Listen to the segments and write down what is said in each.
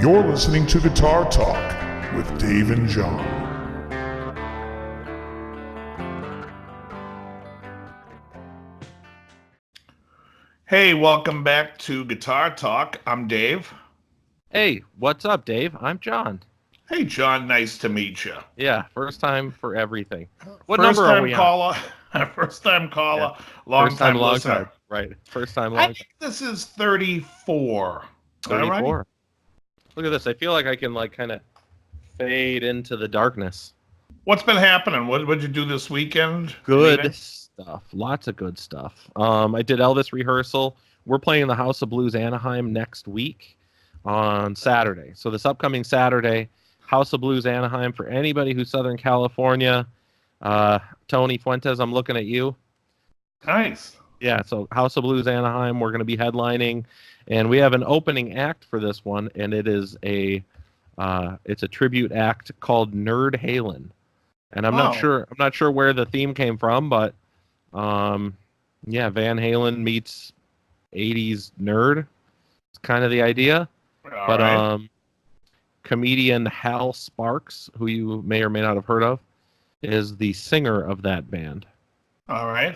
You're listening to Guitar Talk with Dave and John. Hey, welcome back to Guitar Talk. I'm Dave. Hey, what's up, Dave? I'm John. Hey, John, nice to meet you. Yeah, first time for everything. What First number are time we caller, first time caller, long First time, time long listener. time. Right. First time, I long time. think this is 34. 34. Look at this. I feel like I can kind of fade into the darkness. What's been happening? What'd you do this weekend? Good Anything? stuff. Lots of good stuff. I did Elvis rehearsal. We're playing the House of Blues Anaheim next week on Saturday. So this upcoming Saturday, House of Blues Anaheim, for anybody who's Southern California. Tony Fuentes, I'm looking at you. Nice. Yeah, so House of Blues Anaheim, we're going to be headlining, and we have an opening act for this one, and it's a tribute act called Nerd Halen. And I'm not sure where the theme came from, but Van Halen meets 80s nerd. It's kind of the idea. All right. Comedian Hal Sparks, who you may or may not have heard of, is the singer of that band. All right.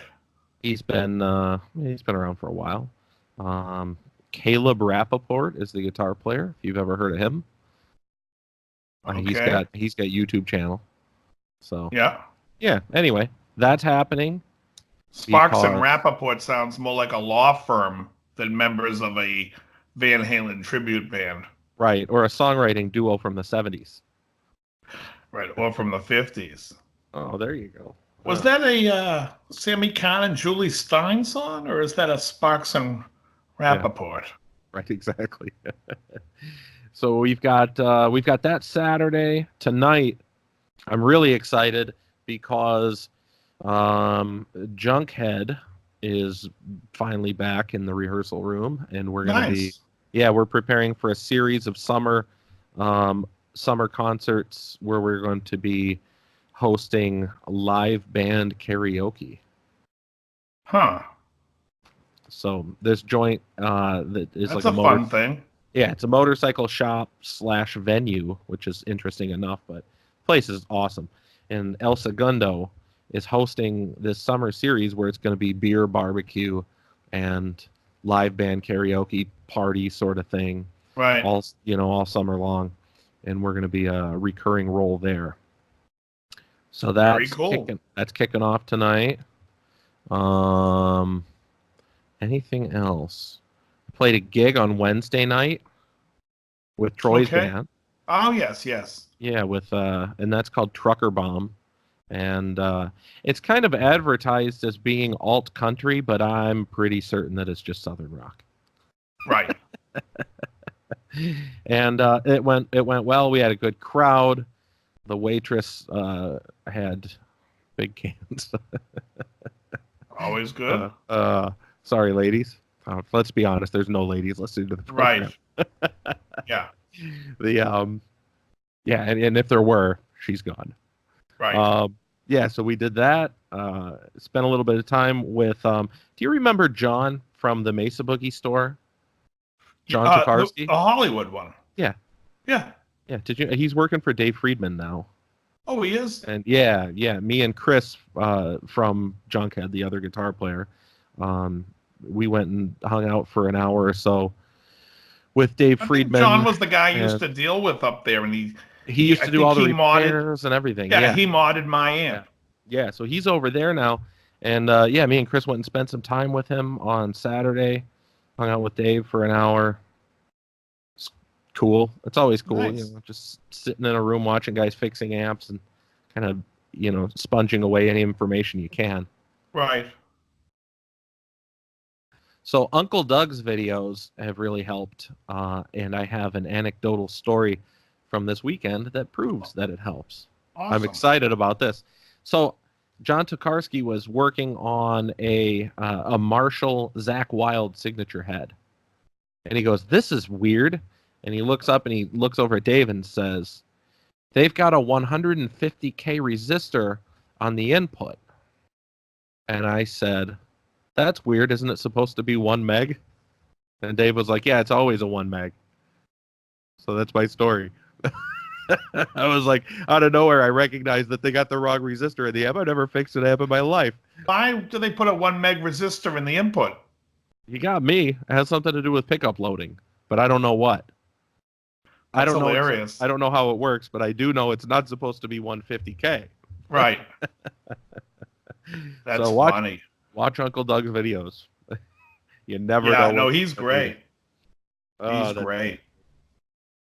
He's been around for a while. Caleb Rappaport is the guitar player, if you've ever heard of him. Okay. He's got YouTube channel. So Yeah. Anyway, that's happening. Sparks and Rappaport sounds more like a law firm than members of a Van Halen tribute band. Right, or a songwriting duo from the 70s. Right, or from the 50s. Oh, there you go. Was that a Sammy Kahn and Julie Stein song, or is that a Sparks and Rappaport? Yeah. Right, exactly. So we've got that Saturday. Tonight, I'm really excited because Junkhead is finally back in the rehearsal room, and we're going to we're preparing for a series of summer concerts where we're going to be hosting live band karaoke. Huh. So this joint that is that's like a fun thing. Yeah, it's a motorcycle shop / venue, which is interesting enough, but the place is awesome. And El Segundo is hosting this summer series where it's going to be beer barbecue and live band karaoke party sort of thing. Right. All summer long. And we're going to be a recurring role there. So that's cool. That's kicking off tonight. Anything else? I played a gig on Wednesday night with Troy's band. Oh, yes. Yeah, with and that's called Trucker Bomb. And it's kind of advertised as being alt country, but I'm pretty certain that it's just Southern rock. Right. And it went well. We had a good crowd. The waitress had big cans. Always good. Sorry, ladies. Let's be honest. There's no ladies listening to the program. Right. Yeah. And if there were, she's gone. Right. So we did that. Spent a little bit of time with. Do you remember John from the Mesa Boogie store? John Tokarski? The Hollywood one. Yeah. Yeah. Yeah. He's working for Dave Friedman now. Oh, he is? And yeah. Me and Chris from Junkhead, the other guitar player, we went and hung out for an hour or so with Dave Friedman. John was the guy you used to deal with up there, and he used to do all the repairs and everything. Yeah, he modded my amp. Yeah, so he's over there now. And me and Chris went and spent some time with him on Saturday. Hung out with Dave for an hour. It's cool. It's always cool, nice. Just sitting in a room watching guys fixing amps and kind of, sponging away any information you can. Right. So Uncle Doug's videos have really helped, and I have an anecdotal story from this weekend that proves that it helps. Awesome. I'm excited about this. So John Tokarski was working on a Marshall Zakk Wylde signature head. And he goes, "This is weird." And he looks up and he looks over at Dave and says, "They've got a 150K resistor on the input." And I said, "That's weird. Isn't it supposed to be 1 meg?" And Dave was like, "Yeah, it's always a 1 meg." So that's my story. I was like, out of nowhere, I recognized that they got the wrong resistor in the amp. I've never fixed an amp in my life. Why do they put a 1 meg resistor in the input? You got me. It has something to do with pickup loading, but I don't know what. That's hilarious. I don't know how it works, but I do know it's not supposed to be 150K. Right. That's so funny. Watch Uncle Doug's videos. You never know. Yeah, no, he's great. Oh, he's great.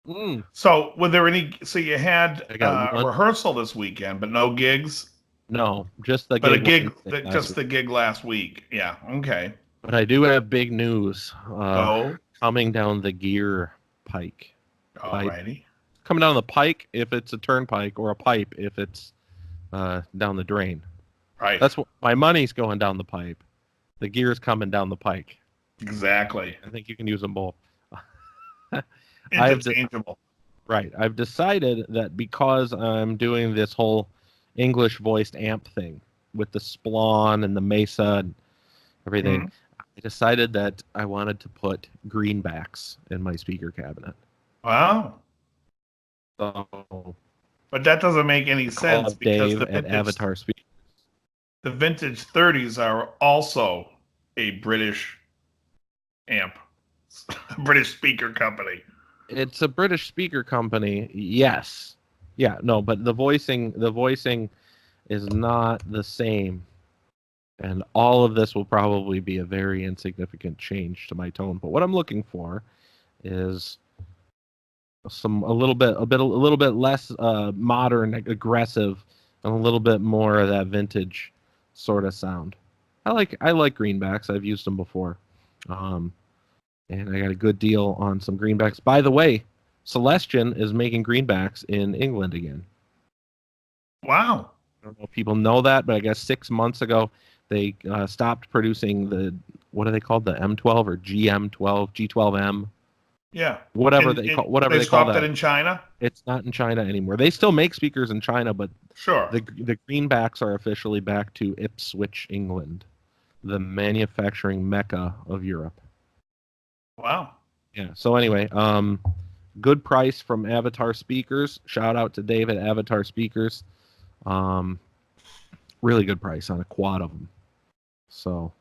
Mm. So, were there any? So you had got a rehearsal this weekend, but no gigs. No, just the But gig. the gig last week. Yeah. Okay. But I do have big news. Oh. Coming down the gear pike. Alrighty. Coming down the pike if it's a turnpike, or a pipe if it's down the drain. Right. That's what my money's going down the pipe. The gear's coming down the pike. Exactly. I think you can use them both. Interchangeable. Right. I've decided that because I'm doing this whole English voiced amp thing with the Splon and the Mesa and everything, I decided that I wanted to put greenbacks in my speaker cabinet. Wow. So, but that doesn't make any sense because Dave at Avatar Speakers. The vintage 30s are also a British amp, British speaker company. It's a British speaker company, yes. Yeah, no, but the voicing is not the same. And all of this will probably be a very insignificant change to my tone. But what I'm looking for is a little bit less modern, aggressive, and a little bit more of that vintage sort of sound. I like greenbacks. I've used them before. And I got a good deal on some greenbacks. By the way, Celestion is making greenbacks in England again. Wow. I don't know if people know that, but I guess 6 months ago they stopped producing the, what are they called, the M12 or GM12, G12M? Yeah. Whatever they call that. They stopped it in China? It's not in China anymore. They still make speakers in China, but sure. The greenbacks are officially back to Ipswich, England, the manufacturing mecca of Europe. Wow. Yeah. So anyway, good price from Avatar Speakers. Shout out to Dave at Avatar Speakers. Really good price on a quad of them. So,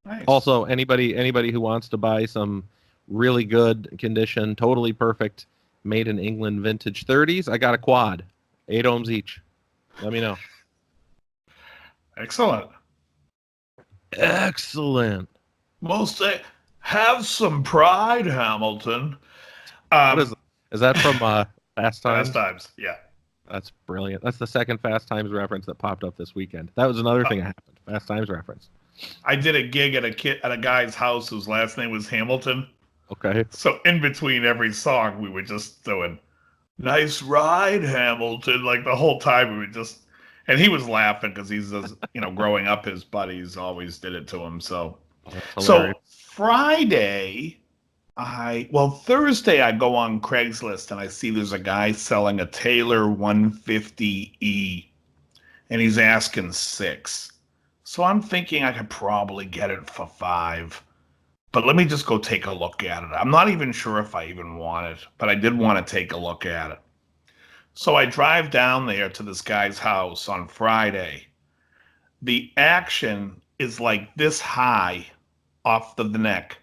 nice. Also anybody who wants to buy some really good condition, totally perfect, made in England vintage 30s, I got a quad, 8 ohms each. Let me know. Excellent. Most have some pride, Hamilton. What is that from Fast Times? Fast Times, yeah. That's brilliant. That's the second Fast Times reference that popped up this weekend. That was another thing that happened. Fast Times reference. I did a gig at a guy's house whose last name was Hamilton. Okay. So in between every song, we were just doing, "Nice ride, Hamilton," like the whole time. We were just, and he was laughing because he's just, growing up, his buddies always did it to him. So, Friday, Thursday, I go on Craigslist and I see there's a guy selling a Taylor 150E, and he's asking $6,000. So I'm thinking I could probably get it for $5,000. But let me just go take a look at it. I'm not even sure if I even want it, but I did want to take a look at it. So I drive down there to this guy's house on Friday. The action is like this high off the neck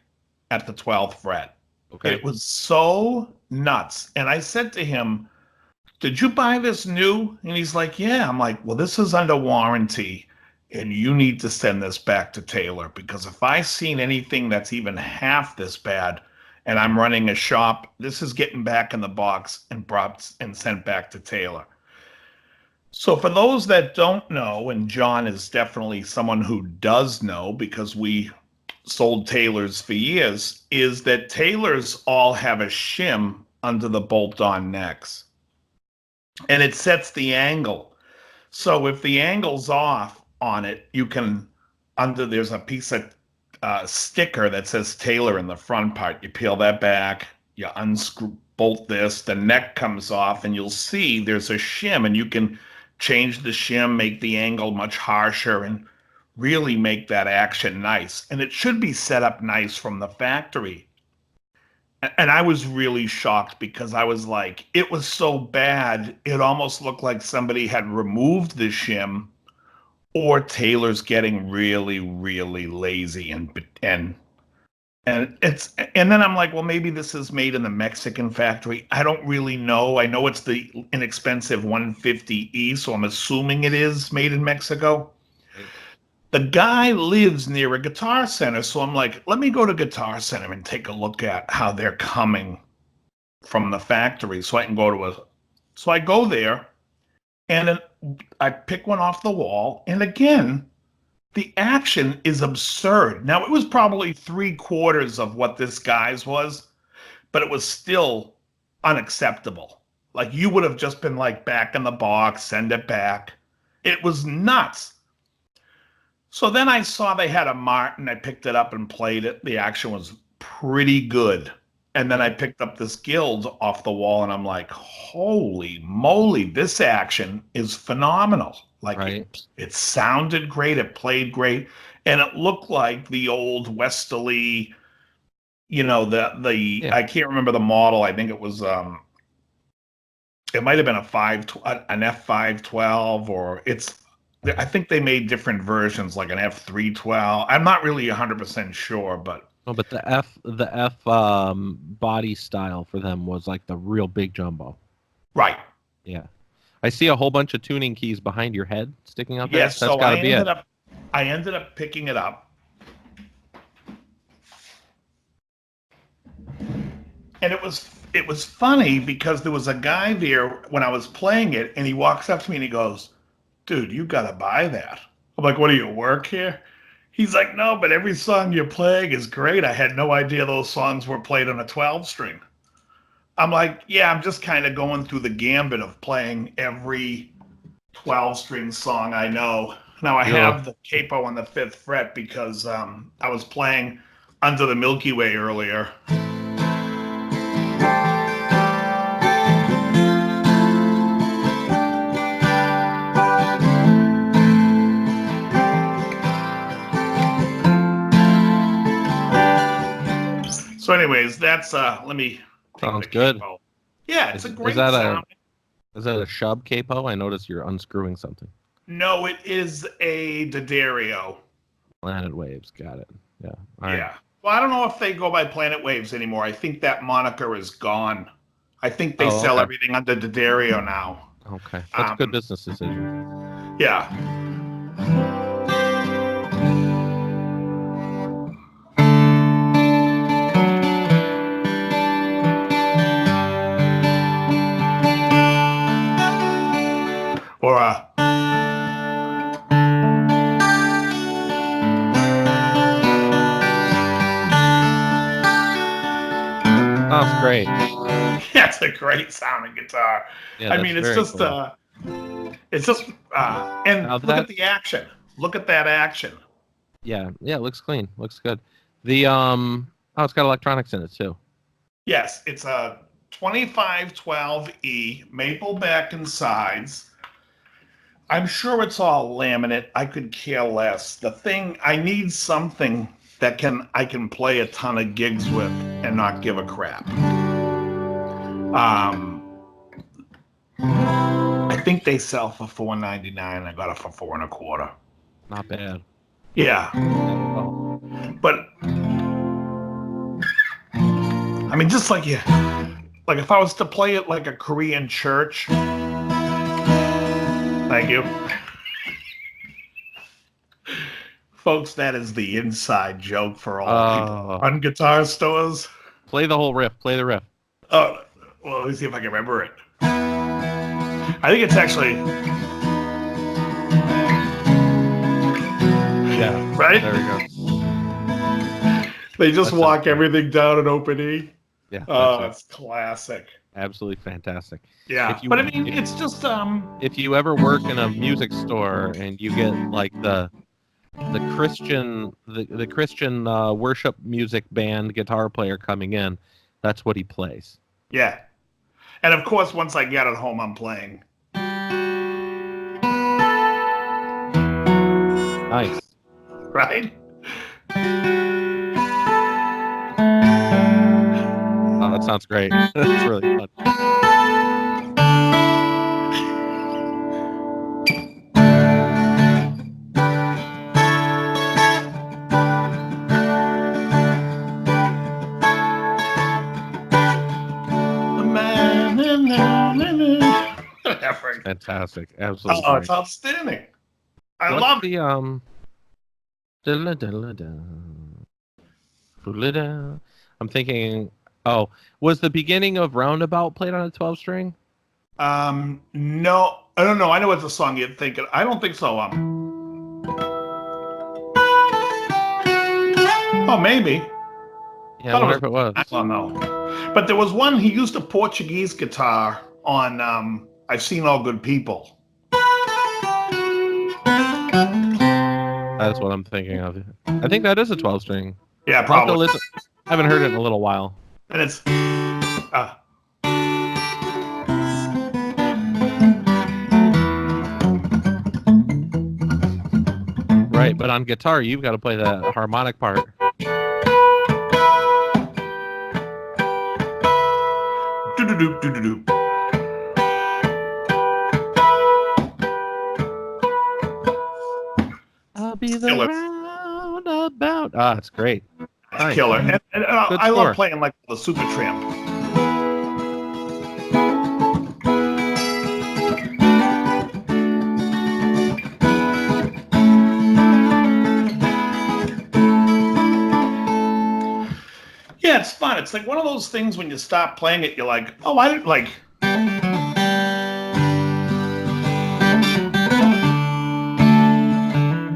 at the 12th fret. Okay. It was so nuts. And I said to him, "Did you buy this new?" And he's like, "Yeah." I'm like, "Well, this is under warranty. And you need to send this back to Taylor, because if I've seen anything that's even half this bad and I'm running a shop, this is getting back in the box and brought and sent back to Taylor." So for those that don't know, and John is definitely someone who does know because we sold Taylors for years, is that Taylors all have a shim under the bolt-on necks. And it sets the angle. So if the angle's off on it, you can, there's a piece of sticker that says Taylor in the front part. You peel that back, you unscrew, bolt this, the neck comes off, and you'll see there's a shim, and you can change the shim, make the angle much harsher, and really make that action nice. And it should be set up nice from the factory. And I was really shocked because I was like, it was so bad, it almost looked like somebody had removed the shim, or Taylor's getting really, really lazy and then I'm like, well, maybe this is made in the Mexican factory. I don't really know. I know it's the inexpensive 150E, so I'm assuming it is made in Mexico. Right. The guy lives near a Guitar Center, so I'm like, let me go to Guitar Center and take a look at how they're coming from the factory so I can go to a. So I go there and then I pick one off the wall, and again, the action is absurd. Now, it was probably 3/4 of what this guy's was, but it was still unacceptable. Like, you would have just been like, back in the box, send it back. It was nuts. So then I saw they had a Martin. I picked it up and played it. The action was pretty good. And then I picked up this Guild off the wall, and I'm like, holy moly, this action is phenomenal. Like, Right. it sounded great, it played great, and it looked like the old Westerly, Yeah. I can't remember the model. I think it was it might have been an F512, or I think they made different versions, like an F312. I'm not really 100% sure, but Oh, but the F body style for them was like the real big jumbo. right. Yeah. I see a whole bunch of tuning keys behind your head sticking out there. Yes, That's so got to be it. I ended up picking it up. And it was funny because there was a guy there when I was playing it, and he walks up to me and he goes, "Dude, you gotta buy that." I'm like, "What do you work here?" He's like, "No, but every song you're playing is great. I had no idea those songs were played on a 12 string." I'm like, "Yeah, I'm just kind of going through the gambit of playing every 12 string song I know." Now I have the capo on the 5th fret because I was playing Under the Milky Way earlier. So anyways, that's let me take Sounds the good. capo. Yeah, it's a great is that sound. Is that a Shub capo? I noticed you're unscrewing something. No, it is a D'Addario. Planet Waves, got it. Yeah. All Yeah. right. Well, I don't know if they go by Planet Waves anymore. I think that moniker is gone. I think they sell okay. everything under D'Addario now. Okay, that's a good business decision. Yeah. Or Sounds great. that's a great sounding guitar. Yeah, I that's mean, very cool. And Now look at the action. Look at that action. Yeah, it looks clean. Looks good. The it's got electronics in it too. Yes, it's a 2512E maple back and sides. I'm sure it's all laminate. I could care less. I need something that I can play a ton of gigs with and not give a crap. I think they sell for $4.99. I got it for $4.25. Not bad. Yeah. Not at all. But I mean, just like if I was to play it like a Korean church. Thank you. Folks, that is the inside joke for all people on guitar stores. Play the whole riff. Play the riff. Oh, well, let me see if I can remember it. I think it's actually... Yeah. Right? There we go. They just walk everything down in open E. Yeah. Oh, it's classic. Absolutely fantastic. Yeah, but I mean, it's just if you ever work in a music store and you get like the Christian worship music band guitar player coming in, that's what he plays. Yeah, and of course, once I get it home, I'm playing. Nice, right? sounds great. It's really fun. Whatever. Fantastic. Absolutely Oh, great. it's outstanding. I What's love it. the diddle-a-diddle-a-da, foolada. I'm thinking, was the beginning of Roundabout played on a 12 string? No, I don't know. I know what the song you're thinking. I don't think so. Oh, maybe. Yeah, I wonder if it was. I don't know. But there was one, he used a Portuguese guitar on I've Seen All Good People. That's what I'm thinking of. I think that is a 12 string. Yeah, I'll have to probably. listen. I haven't heard it in a little while. And it's Right, but on guitar, you've got to play the harmonic part. doo-doo-doo, doo-doo-doo. I'll be the Killer. roundabout. Ah, it's great. Nice. Killer. And Good I score. love playing like the Supertramp. Yeah, it's fun. It's like one of those things when you stop playing it, you're like, oh, I didn't like.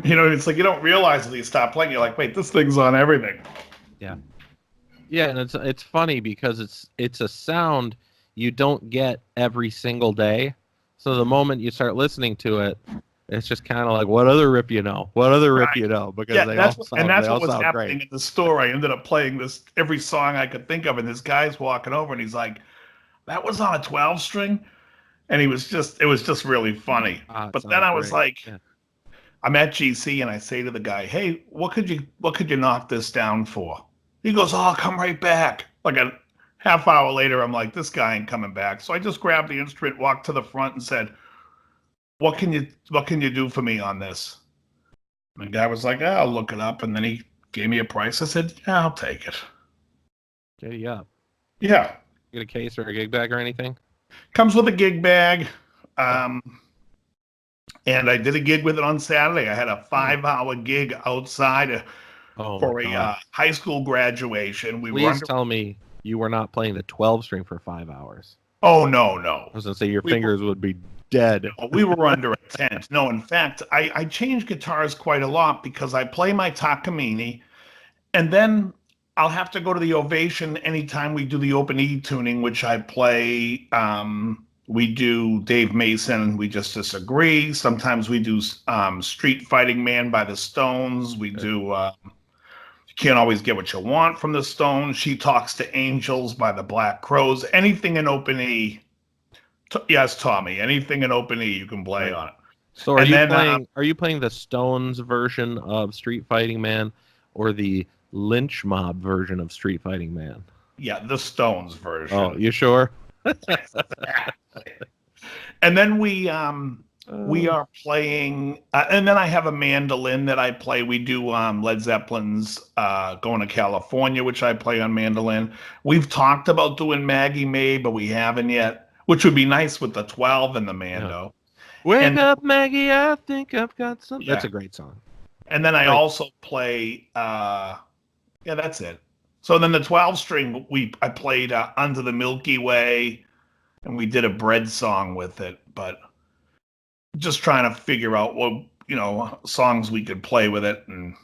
You know, it's like you don't realize until you stop playing. You're like, wait, this thing's on everything. Yeah. Yeah, and it's funny because it's a sound you don't get every single day. So the moment you start listening to it, it's just kind of like, what other rip you know? What other rip you know? Because Yeah, they that's all what, sound, that's they all what was sound happening great. in the store. I ended up playing this every song I could think of, and this guy's walking over, and he's like, "That was on a 12 string," and it was just really funny. But then I was like, Yeah. I'm at GC, and I say to the guy, "Hey, what could you knock this down for?" He goes, "Oh, I'll come right back." Like a half hour later, I'm like, "This guy ain't coming back." So I just grabbed the instrument, walked to the front, and said, what can you do for me on this?" And the guy was like, I'll look it up. And then he gave me a price. I said, yeah, I'll take it. Giddy up. Yeah. Get a case or a gig bag or anything? Comes with a gig bag. And I did a gig with it on Saturday. I had a 5-hour gig outside for a high school graduation. Please tell me you were not playing the 12 string for 5 hours. Oh, no. I was going to say your fingers would be dead. We were under a tent. No, in fact, I change guitars quite a lot because I play my Takamine, and then I'll have to go to the Ovation anytime we do the open E tuning, which I play. We do Dave Mason, We Just Disagree. Sometimes we do Street Fighting Man by the Stones. We do You Can't Always Get What You Want from the Stones. She Talks to Angels by the Black Crowes. Anything in open E. Yes, Tommy. Anything in open E you can play on it. So are you playing the Stones version of Street Fighting Man or the Lynch Mob version of Street Fighting Man? Yeah, the Stones version. Oh, you sure? And then we are playing, and then I have a mandolin that I play. We do Led Zeppelin's Going to California, which I play on mandolin. We've talked about doing Maggie May, but we haven't yet. Which would be nice with the 12 and the Mando. Yeah. Wake up, Maggie, I think I've got something. Yeah. That's a great song. And then I also play, that's it. So then the 12 string, I played Under the Milky Way, and we did a Bread song with it. But just trying to figure out what, songs we could play with it and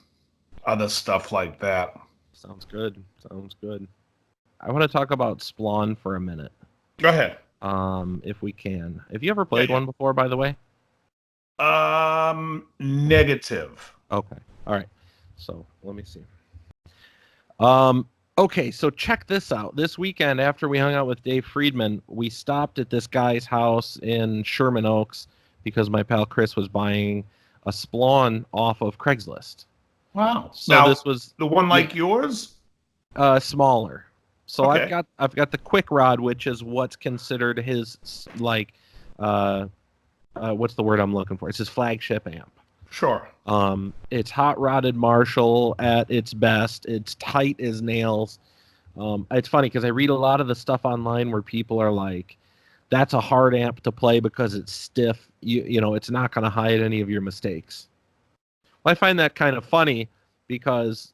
other stuff like that. Sounds good. I want to talk about Splawn for a minute. Go ahead. If we can. Have you ever played one before, by the way? Negative. Okay. All right. So let me see. Okay, so check this out. This weekend, after we hung out with Dave Friedman, we stopped at this guy's house in Sherman Oaks because my pal Chris was buying a Splawn off of Craigslist. Wow. So now, this was the one like yours? Smaller. So Okay. I've got the Quick Rod, which is what's considered his what's the word I'm looking for? It's his flagship amp. Sure. It's hot rodded Marshall at its best. It's tight as nails. It's funny because I read a lot of the stuff online where people are like, "That's a hard amp to play because it's stiff. You know, it's not going to hide any of your mistakes." Well, I find that kind of funny because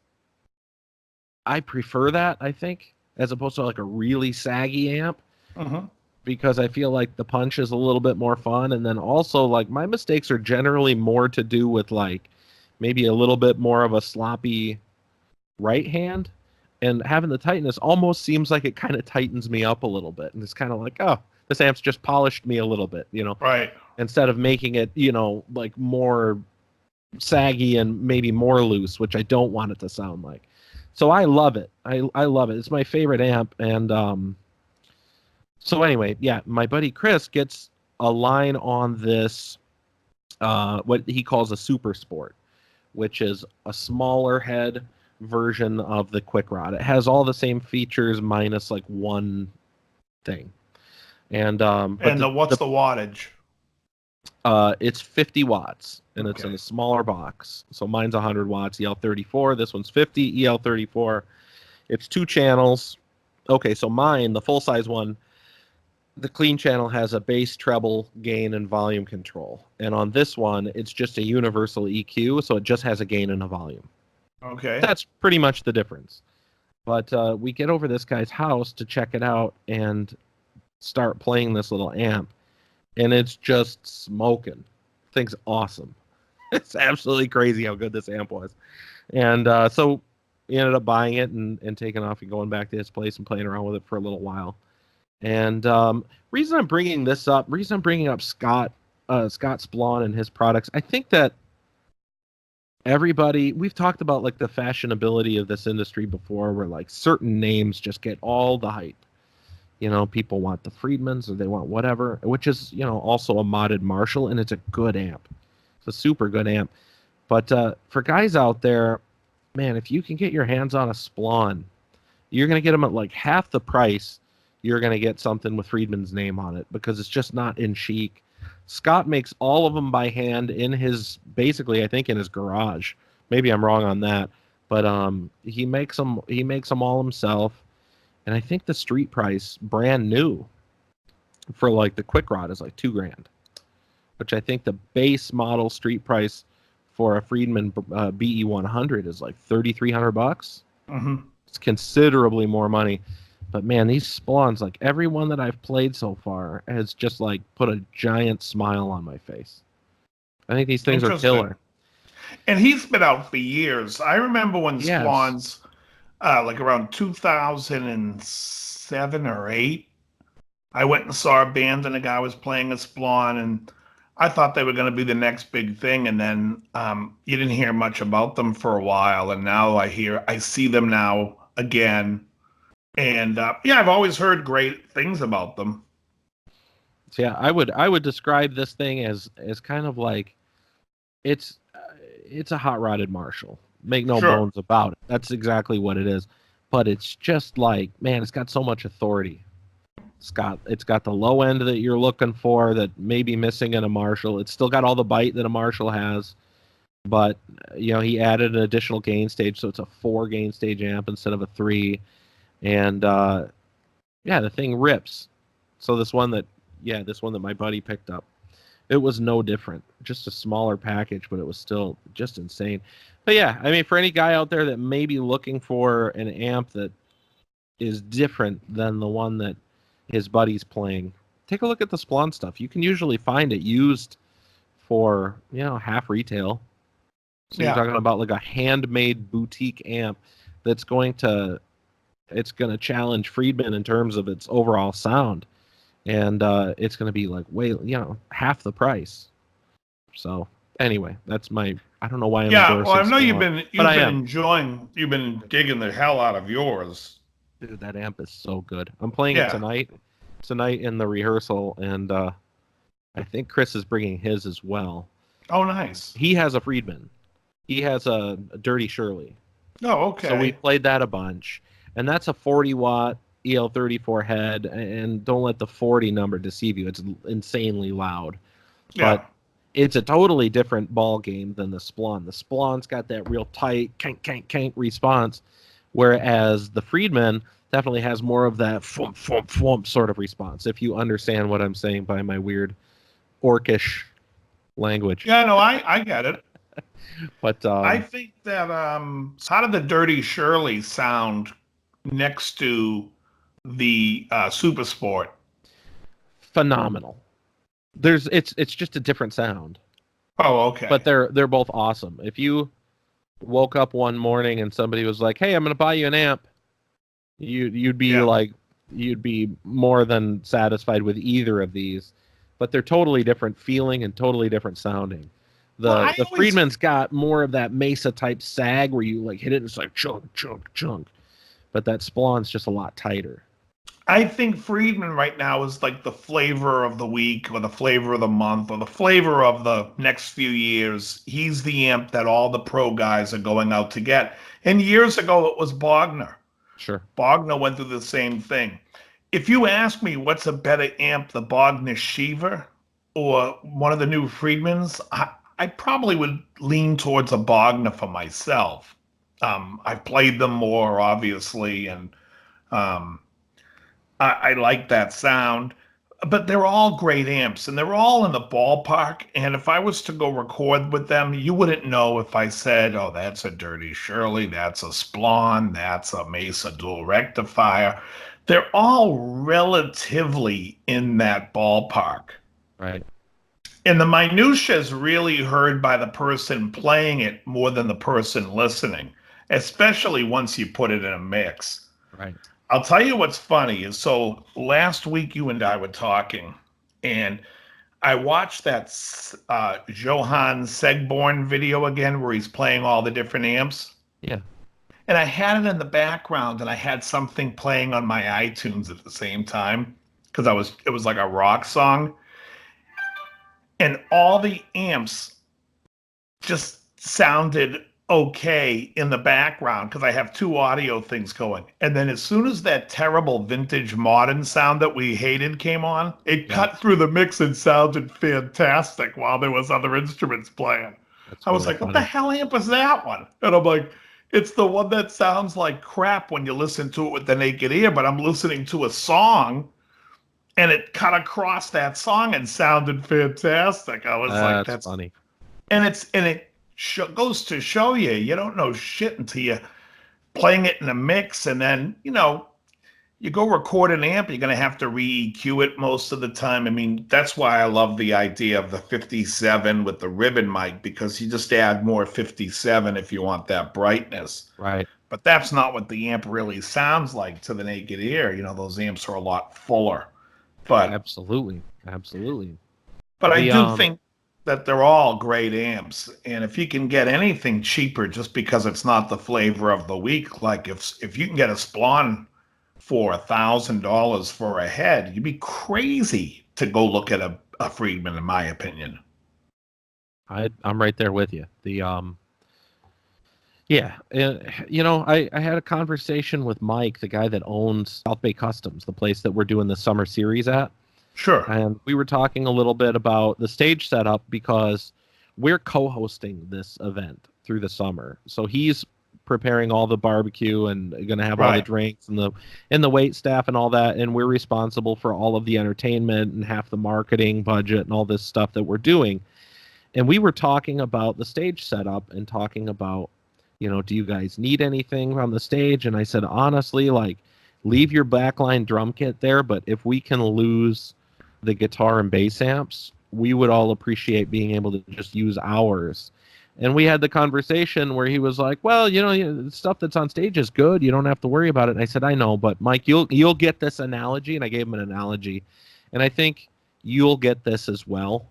I prefer that, I think, as opposed to like a really saggy amp. Mm-hmm. Because I feel like the punch is a little bit more fun, and then also like my mistakes are generally more to do with like maybe a little bit more of a sloppy right hand, and having the tightness almost seems like it kind of tightens me up a little bit, and it's kind of like, oh, this amp's just polished me a little bit, you know, Right. instead of making it, you know, like more saggy and maybe more loose, which I don't want it to sound like. So I love it. I love it. It's my favorite amp, and so anyway, yeah, my buddy Chris gets a line on this, what he calls a Super Sport, which is a smaller head version of the Quick Rod. It has all the same features minus like one thing. And What's the wattage? it's 50 watts, and it's in Okay. a smaller box. So mine's 100 watts, EL34. This one's 50, EL34. It's 2 channels. Okay, so mine, the full-size one, the clean channel has a bass, treble, gain, and volume control. And on this one, it's just a universal EQ, so it just has a gain and a volume. Okay. That's pretty much the difference. But we get over this guy's house to check it out and start playing this little amp, and it's just smoking. Thing's awesome. It's absolutely crazy how good this amp was. And so we ended up buying it and taking off and going back to his place and playing around with it for a little while. And reason I'm bringing up Scott Splawn and his products, I think that we've talked about like the fashionability of this industry before, where like certain names just get all the hype. You know, people want the Friedmans or they want whatever, which is, you know, also a modded Marshall, and it's a good amp. It's a super good amp. But for guys out there, man, if you can get your hands on a Splawn, you're going to get them at like half the price. You're going to get something with Friedman's name on it because it's just not in chic. Scott makes all of them by hand in his, basically, I think in his garage. Maybe I'm wrong on that, but he makes them all himself. And I think the street price, brand new, for like the Quick Rod is like $2,000, which I think the base model street price for a Friedman BE100 is like $3,300. Mm-hmm. It's considerably more money. But man, these Splawns, like every one that I've played so far, has just like put a giant smile on my face. I think these things are killer. And he's been out for years. I remember when Splawns, like around 2007 or 8, I went and saw a band and a guy was playing a Splawn, and I thought they were going to be the next big thing. And then you didn't hear much about them for a while, and now I see them now again. And I've always heard great things about them. So yeah, I would describe this thing as kind of like it's a hot rodded Marshall. Make no bones about it. That's exactly what it is. But it's just like, man, it's got so much authority. It's got the low end that you're looking for that may be missing in a Marshall. It's still got all the bite that a Marshall has. But you know, he added an additional gain stage, so it's a 4 gain stage amp instead of a 3. And the thing rips. So this one that my buddy picked up, it was no different. Just a smaller package, but it was still just insane. But yeah, I mean, for any guy out there that may be looking for an amp that is different than the one that his buddy's playing, take a look at the Splawn stuff. You can usually find it used for, you know, half retail. So you're talking about like a handmade boutique amp that's going to challenge Friedman in terms of its overall sound, and it's going to be like half the price. So anyway, that's my. I don't know why I'm. Yeah, well, I know you've been digging the hell out of yours. Dude, that amp is so good. I'm playing it tonight in the rehearsal, and I think Chris is bringing his as well. Oh, nice. He has a Friedman. He has a Dirty Shirley. Oh, okay. So we played that a bunch. And that's a 40-watt EL34 head, and don't let the 40 number deceive you. It's insanely loud. Yeah. But it's a totally different ball game than the Splon. The Splon's got that real tight kank, kank, kank response, whereas the Friedman definitely has more of that thwomp, thwomp, thwomp sort of response, if you understand what I'm saying by my weird orcish language. Yeah, no, I get it. But I think that how did the Dirty Shirley sound next to the Super Sport? phenomenal. It's just a different sound. Oh, okay. But they're both awesome. If you woke up one morning and somebody was like, "Hey, I'm going to buy you an amp," you'd be like, you'd be more than satisfied with either of these. But they're totally different feeling and totally different sounding. The Friedman's got more of that Mesa type sag where you like hit it and it's like chunk, chunk, chunk. But that Splon's just a lot tighter. I think Friedman right now is like the flavor of the week or the flavor of the month or the flavor of the next few years. He's the amp that all the pro guys are going out to get. And years ago, it was Bogner. Sure. Bogner went through the same thing. If you ask me what's a better amp, the Bogner Shiva or one of the new Friedmans, I probably would lean towards a Bogner for myself. I've played them more, obviously, and I like that sound, but they're all great amps and they're all in the ballpark. And if I was to go record with them, you wouldn't know if I said, oh, that's a Dirty Shirley, that's a Splon, that's a Mesa Dual Rectifier. They're all relatively in that ballpark. Right. And the minutia is really heard by the person playing it more than the person listening, especially once you put it in a mix. Right. I'll tell you what's funny is, so last week you and I were talking, and I watched that Johann Segborn video again where he's playing all the different amps. Yeah. And I had it in the background, and I had something playing on my iTunes at the same time because it was like a rock song, and all the amps just sounded okay in the background because I have two audio things going. And then as soon as that terrible vintage modern sound that we hated came on, it cut through the mix and sounded fantastic while there was other instruments playing. I was like, what the hell amp is that one? And I'm like, it's the one that sounds like crap when you listen to it with the naked ear, but I'm listening to a song and it cut across that song and sounded fantastic. I was like, that's funny. And it goes to show you don't know shit until you're playing it in a mix, and then you go record an amp, you're going to have to re-EQ it most of the time. I mean, that's why I love the idea of the 57 with the ribbon mic, because you just add more 57 if you want that brightness. Right. But that's not what the amp really sounds like to the naked ear. Those amps are a lot fuller. But absolutely. But I do think that they're all great amps, and if you can get anything cheaper just because it's not the flavor of the week, like if you can get a Splon for $1,000 for a head, you'd be crazy to go look at a Friedman, in my opinion. I'm right there with you. I had a conversation with Mike, the guy that owns South Bay Customs, the place that we're doing the summer series at. Sure. And we were talking a little bit about the stage setup because we're co-hosting this event through the summer. So he's preparing all the barbecue and going to have all the drinks and the wait staff and all that. And we're responsible for all of the entertainment and half the marketing budget and all this stuff that we're doing. And we were talking about the stage setup and talking about, do you guys need anything on the stage? And I said, honestly, leave your backline drum kit there. But if we can lose the guitar and bass amps, we would all appreciate being able to just use ours. And we had the conversation where he was like, well, the stuff that's on stage is good. You don't have to worry about it. And I said, I know, but Mike, you'll get this analogy. And I gave him an analogy. And I think you'll get this as well.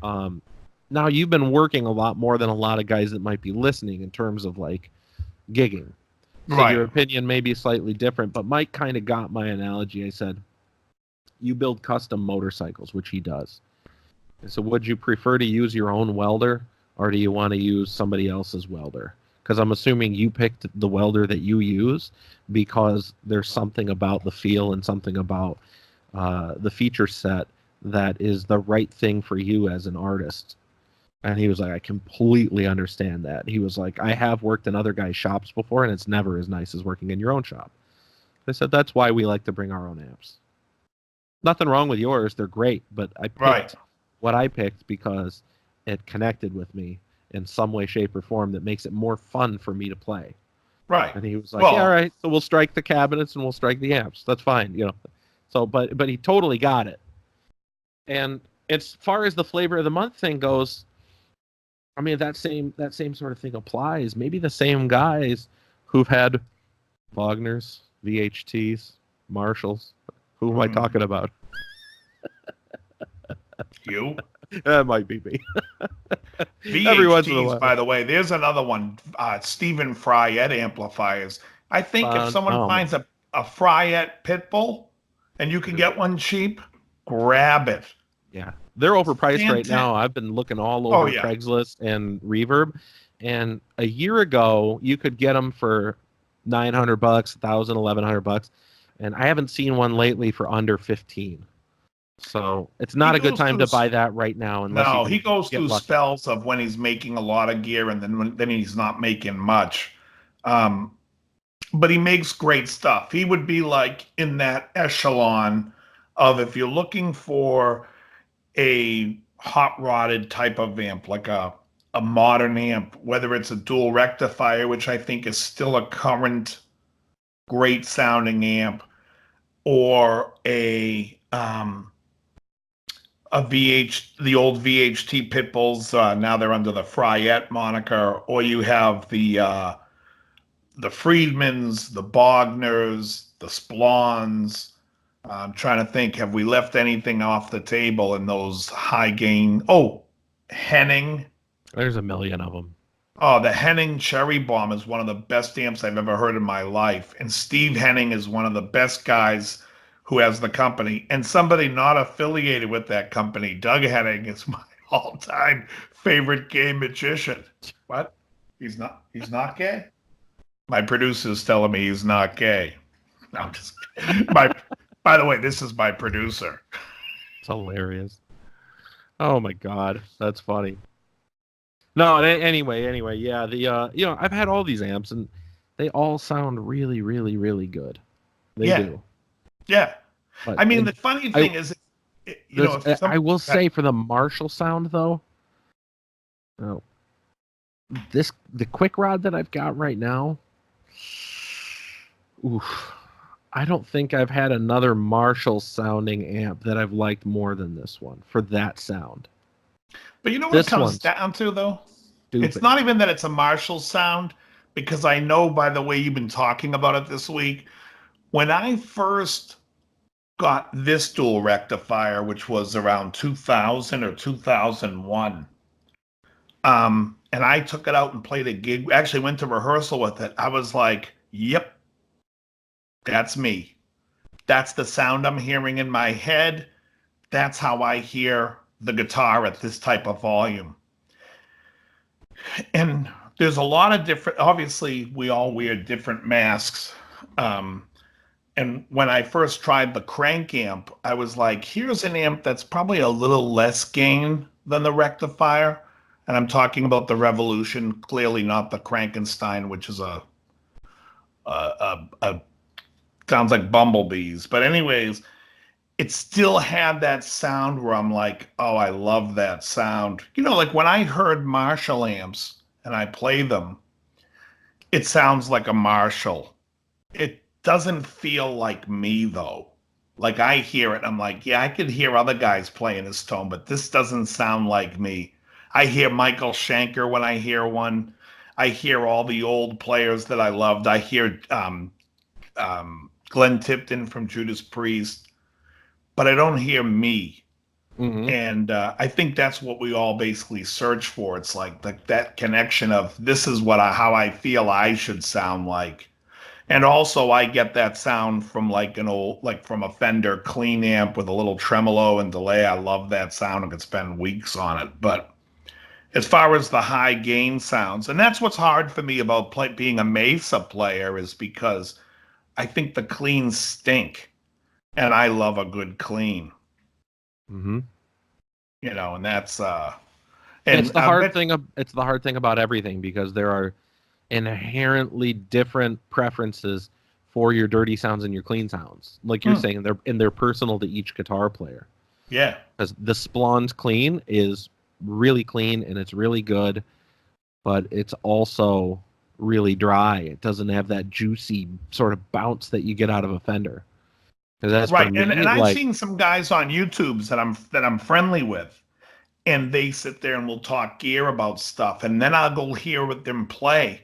Now, you've been working a lot more than a lot of guys that might be listening in terms of gigging. So your opinion may be slightly different, but Mike kind of got my analogy. I said, you build custom motorcycles, which he does. So would you prefer to use your own welder, or do you want to use somebody else's welder? because I'm assuming you picked the welder that you use because there's something about the feel and something about the feature set that is the right thing for you as an artist. And he was like, I completely understand that. He was like, I have worked in other guys' shops before, and it's never as nice as working in your own shop. I said, that's why we like to bring our own amps. Nothing wrong with yours. They're great, but I picked what I picked because it connected with me in some way, shape, or form that makes it more fun for me to play. Right. And he was like, yeah, all right, so we'll strike the cabinets and we'll strike the amps. That's fine, you know. So, but he totally got it. And as far as the flavor of the month thing goes, I mean, that same sort of thing applies. Maybe the same guys who've had Wagners, VHTs, Marshalls. Who am I talking about? You? That might be me. VHTs, by the way, there's another one. Stephen Fryette amplifiers. I think if someone finds a Fryette Pitbull and you can get one cheap, grab it. Yeah. They're overpriced right now. I've been looking all over Craigslist and Reverb. And a year ago, you could get them for $900, $1,000, $1,100. And I haven't seen one lately for under 15. So it's not a good time to buy that right now. No, he goes through spells of when he's making a lot of gear and then he's not making much. But he makes great stuff. He would be like in that echelon of if you're looking for a hot-rodded type of amp, like a modern amp, whether it's a dual rectifier, which I think is still a current great-sounding amp, or the old VHT Pitbulls, now they're under the Fryette moniker, or you have the Friedmans, the Bogners, the Splons. I'm trying to think, have we left anything off the table in those high gain? Oh, Henning. There's a million of them. Oh, the Henning Cherry Bomb is one of the best amps I've ever heard in my life. And Steve Henning is one of the best guys who has the company. And somebody not affiliated with that company, Doug Henning, is my all-time favorite gay magician. What? He's not gay? My producer's telling me he's not gay. No, I'm just by the way, this is my producer. It's hilarious. Oh my God, that's funny. No, anyway, yeah. The I've had all these amps and they all sound really, really, really good. They do. Yeah. But I mean, the funny thing is, I will say for the Marshall sound though. Oh, the quick rod that I've got right now. Oof. I don't think I've had another Marshall sounding amp that I've liked more than this one for that sound. But you know what it comes down to, though? Stupid. It's not even that it's a Marshall sound, because I know by the way you've been talking about it this week, when I first got this dual rectifier, which was around 2000 or 2001, and I took it out and played a gig, actually went to rehearsal with it, I was like, yep. That's me. That's the sound I'm hearing in my head. That's how I hear the guitar at this type of volume. And there's a lot of different, obviously we all wear different masks. And when I first tried the crank amp, I was like, here's an amp that's probably a little less gain than the rectifier. And I'm talking about the Revolution, clearly not the Frankenstein, which is a sounds like bumblebees. But anyways, it still had that sound where I'm like, oh, I love that sound. You know, like when I heard Marshall amps and I play them, it sounds like a Marshall. It doesn't feel like me, though. Like I hear it, I'm like, yeah, I could hear other guys playing this tone, but this doesn't sound like me. I hear Michael Schenker when I hear one. I hear all the old players that I loved. I hear Glenn Tipton from Judas Priest, but I don't hear me. Mm-hmm. And I think that's what we all basically search for. It's like that connection of this is how I feel I should sound like. And also I get that sound from from a Fender clean amp with a little tremolo and delay. I love that sound. I could spend weeks on it, but as far as the high gain sounds. And that's what's hard for me about being a Mesa player, is because I think the cleans stink, and I love a good clean. Mm-hmm. And that's it's the hard thing. It's the hard thing about everything, because there are inherently different preferences for your dirty sounds and your clean sounds. Like you're saying, they're personal to each guitar player. Yeah. Because the Splon's clean is really clean and it's really good, but it's also really dry. It doesn't have that juicy sort of bounce that you get out of a Fender. That's right. And I've seen some guys on YouTube's that I'm friendly with, and they sit there and will talk gear about stuff, and then I'll go hear with them play,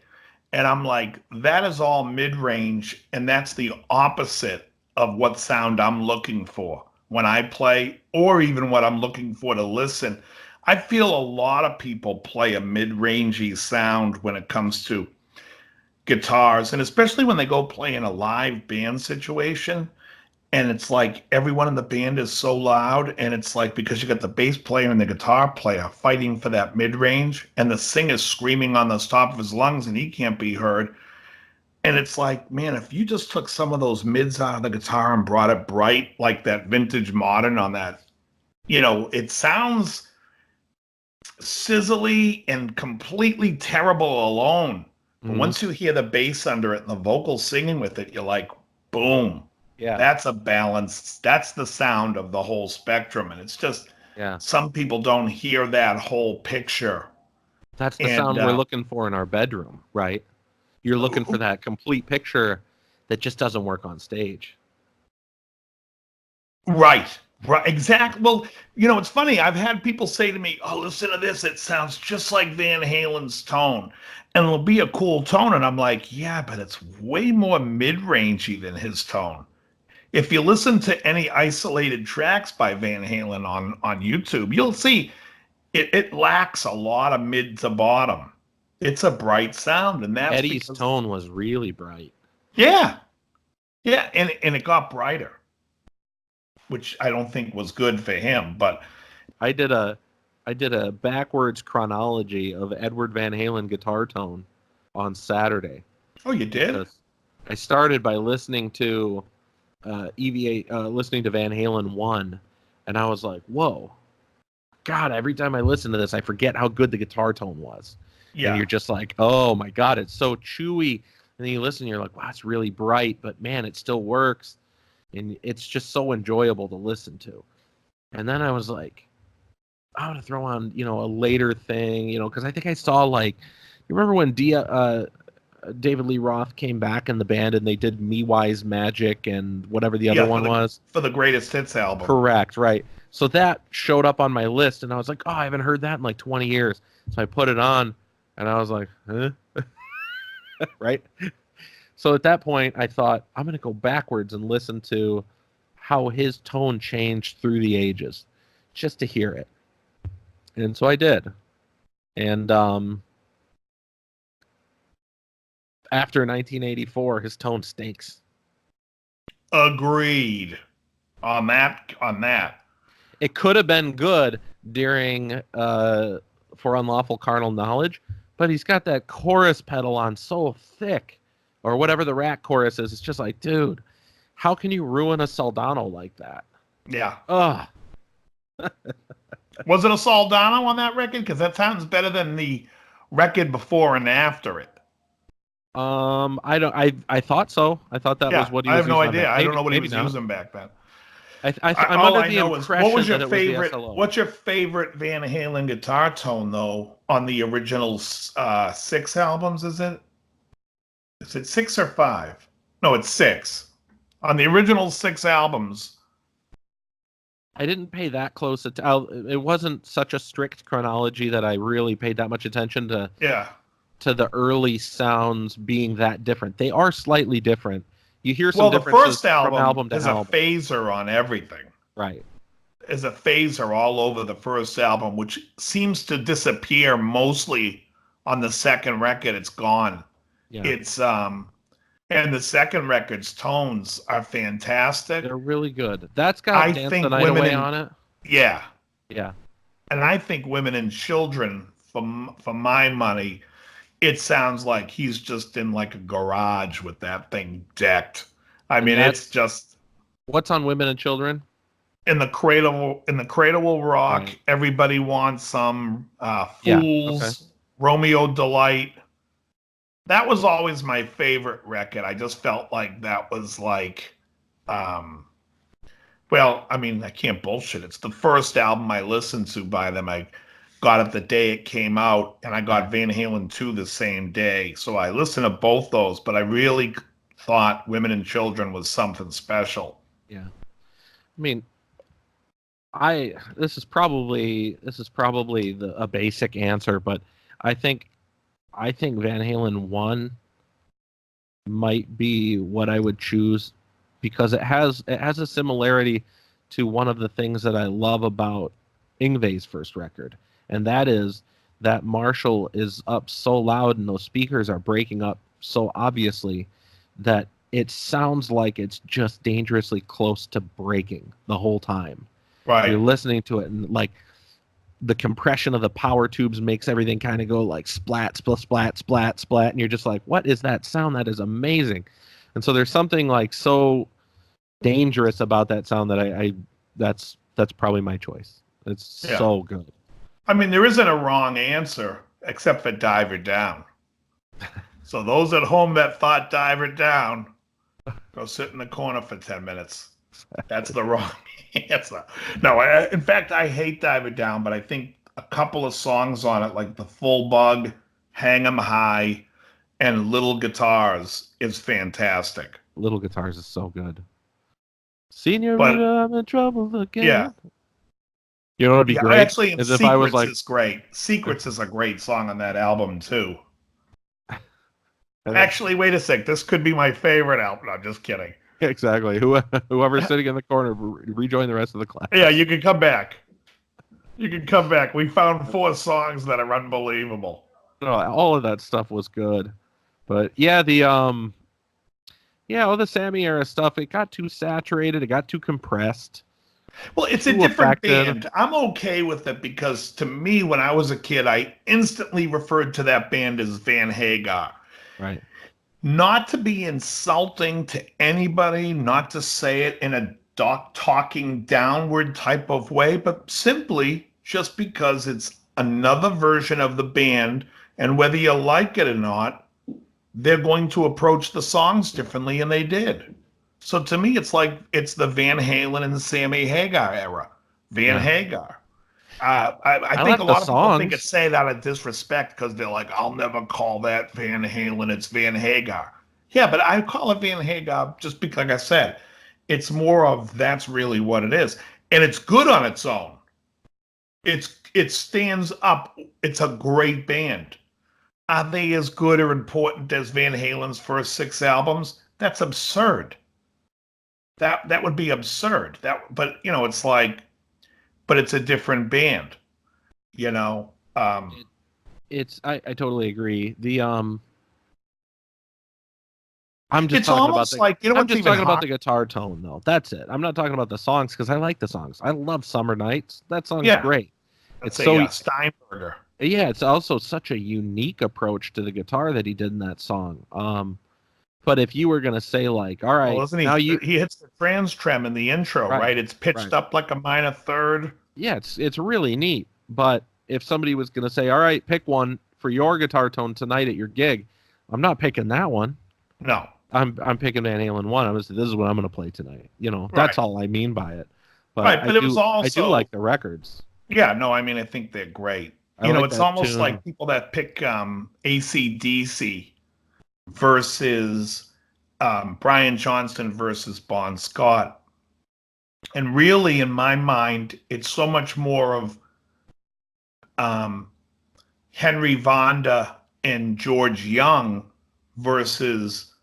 and I'm like, that is all mid-range, and that's the opposite of what sound I'm looking for when I play, or even what I'm looking for to listen. I feel a lot of people play a mid-rangey sound when it comes to guitars, and especially when they go play in a live band situation. And it's like everyone in the band is so loud, and it's like, because you got the bass player and the guitar player fighting for that mid-range, and the singer's screaming on the top of his lungs and he can't be heard. And it's like, man, if you just took some of those mids out of the guitar and brought it bright, like that vintage modern on that, it sounds sizzly and completely terrible alone. But once you hear the bass under it and the vocals singing with it, you're like, boom. Yeah. That's a balance. That's the sound of the whole spectrum. And it's just, some people don't hear that whole picture. That's the sound we're looking for in our bedroom, right? You're looking for that complete picture that just doesn't work on stage. Right. Exactly. Well, it's funny. I've had people say to me, oh, listen to this. It sounds just like Van Halen's tone. And it'll be a cool tone. And I'm like, yeah, but it's way more mid-rangey than his tone. If you listen to any isolated tracks by Van Halen on YouTube, you'll see it lacks a lot of mid to bottom. It's a bright sound, and that's Eddie's tone was really bright. Yeah, and it got brighter, which I don't think was good for him. But I did a backwards chronology of Edward Van Halen guitar tone on Saturday. Oh, you did? Because I started by listening to listening to Van Halen 1, and I was like, whoa, God, every time I listen to this, I forget how good the guitar tone was. Yeah. And you're just like, oh my God, it's so chewy. And then you listen, you're like, wow, it's really bright, but man, it still works. And it's just so enjoyable to listen to. And then I was like, I want to throw on, a later thing, because I think I saw, like, you remember when David Lee Roth came back in the band and they did Me Wise Magic and whatever the other one was? For the Greatest Hits album. Correct, right. So that showed up on my list, and I was like, oh, I haven't heard that in like 20 years. So I put it on, and I was like, huh? Right? So at that point, I thought, I'm going to go backwards and listen to how his tone changed through the ages, just to hear it. And so I did. And after 1984, his tone stinks. Agreed. On that. It could have been good during For Unlawful Carnal Knowledge, but he's got that chorus pedal on so thick, or whatever the Rat chorus is. It's just like, dude, how can you ruin a Soldano like that? Yeah. Ugh. Was it a Soldano on that record? Because that sounds better than the record before and after it. I thought so. I thought that was what he was using. I have no idea. I don't know what he was using back then. I'm under the impression that it was the SLO. What's your favorite Van Halen guitar tone, though, on the original 6 albums, is it? Is it 6 or 5? No, it's 6. On the original 6 albums. I didn't pay that close attention. It wasn't such a strict chronology that I really paid that much attention to. Yeah. To the early sounds being that different. They are slightly different. You hear some differences the first album from album to is album. A phaser on everything. Right. Is a phaser all over the first album, which seems to disappear mostly on the second record. It's gone. Yeah. It's and the second record's tones are fantastic. They're really good. That's got Dance the Night Away on it. Yeah. Yeah. And I think Women and Children for my money, it sounds like he's just in like a garage with that thing decked. I mean, it's just what's on Women and Children? In the Cradle Will Rock. Right. Everybody Wants Some. Yeah, Fools. okay. Romeo Delight. That was always my favorite record. I just felt like that was like, well, I mean, I can't bullshit. It's the first album I listened to by them. I got it the day it came out, and I got Van Halen 2 the same day. So I listened to both those, but I really thought Women and Children was something special. Yeah. I mean, this is probably a basic answer, but I think Van Halen 1 might be what I would choose because it has a similarity to one of the things that I love about Yngwie's first record, and that is that Marshall is up so loud and those speakers are breaking up so obviously that it sounds like it's just dangerously close to breaking the whole time. Right. You're listening to it and like the compression of the power tubes makes everything kind of go like splat, splat, splat, splat, splat, and you're just like, what is that sound? That is amazing. And so there's something like so dangerous about that sound that I that's probably my choice. It's so good. I mean, there isn't a wrong answer except for Diver Down. So those at home that thought Diver Down, go sit in the corner for 10 minutes. That's the wrong answer. No, in fact, I hate Diver Down, but I think a couple of songs on it, like The Full Bug, Hang 'em High, and Little Guitars, is fantastic. Little Guitars is so good. Senorita, I'm in trouble again. Yeah. You know what would be great? Actually, is Secrets if I was like, is great. Secrets is a great song on that album, too. Actually, wait a sec. This could be my favorite album. I'm just kidding. Exactly. Whoever's sitting in the corner, rejoin the rest of the class. Yeah, you can come back. You can come back. We found 4 songs that are unbelievable. No, all of that stuff was good. But yeah, all the Sammy era stuff, it got too saturated, it got too compressed. Well, it's a different band. I'm okay with it because to me, when I was a kid, I instantly referred to that band as Van Hagar. Right. Not to be insulting to anybody, not to say it in a talking downward type of way, but simply just because it's another version of the band, and whether you like it or not, they're going to approach the songs differently, and they did. So to me, it's like it's the Van Halen and the Sammy Hagar era. Van Hagar. I think a lot of people think it's saying that of disrespect because they're like, I'll never call that Van Halen. It's Van Hagar. Yeah, but I call it Van Hagar just because, like I said, it's more of that's really what it is. And it's good on its own. It stands up. It's a great band. Are they as good or important as Van Halen's first 6 albums? That's absurd. That would be absurd. But it's like, but it's a different band. I totally agree. It's almost like I'm just talking about the guitar tone, though. That's it. I'm not talking about the songs because I like the songs. I love Summer Nights. That song's great. It's so Steinberger. Yeah, it's also such a unique approach to the guitar that he did in that song. But if you were gonna say like, all right, now he hits the trans trem in the intro, right? It's pitched up like a minor third. Yeah, it's really neat. But if somebody was gonna say, all right, pick one for your guitar tone tonight at your gig, I'm not picking that one. No, I'm picking Van Halen 1. This is what I'm gonna play tonight. That's all I mean by it. But but it was also, I do like the records. Yeah, no, I mean I think they're great. It's almost like people that pick AC/DC versus Brian Johnston versus Bon Scott. And really, in my mind, it's so much more of Henry Fonda and George Young versus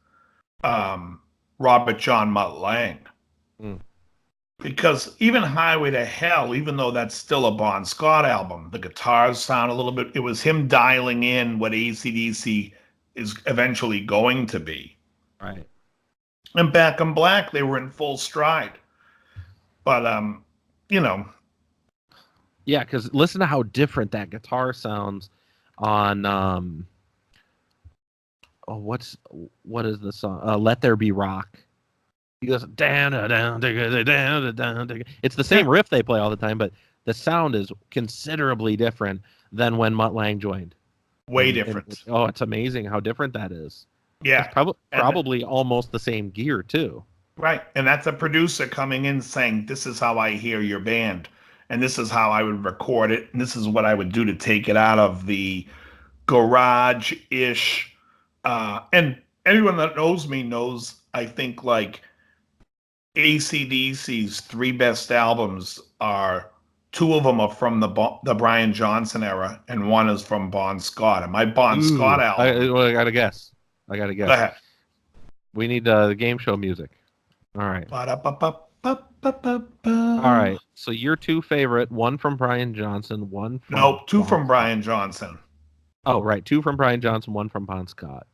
Robert John Mutt Lange. Because even Highway to Hell, even though that's still a Bon Scott album, the guitars sound a little bit, it was him dialing in what AC/DC is eventually going to be. Right. And Back in Black, they were in full stride. But, Yeah, because listen to how different that guitar sounds on what is the song? Let There Be Rock. He goes down, down, down, down, down. It's the same riff they play all the time, but the sound is considerably different than when Mutt Lange joined. Way different. It's amazing how different that is. Yeah. It's probably almost the same gear too. Right. And that's a producer coming in saying, this is how I hear your band. And this is how I would record it. And this is what I would do to take it out of the garage-ish. And anyone that knows me knows, I think, like, AC/DC's 3 best albums are, 2 of them are from the Brian Johnson era, and 1 is from Bon Scott. And my Bon Scott album... I got to guess. Go ahead. We need the game show music. All right. All right. So your 2 favorite, 1 from Brian Johnson, 1 from... Nope, 2 from Brian Johnson. Oh, right. 2 from Brian Johnson, 1 from Bon Scott.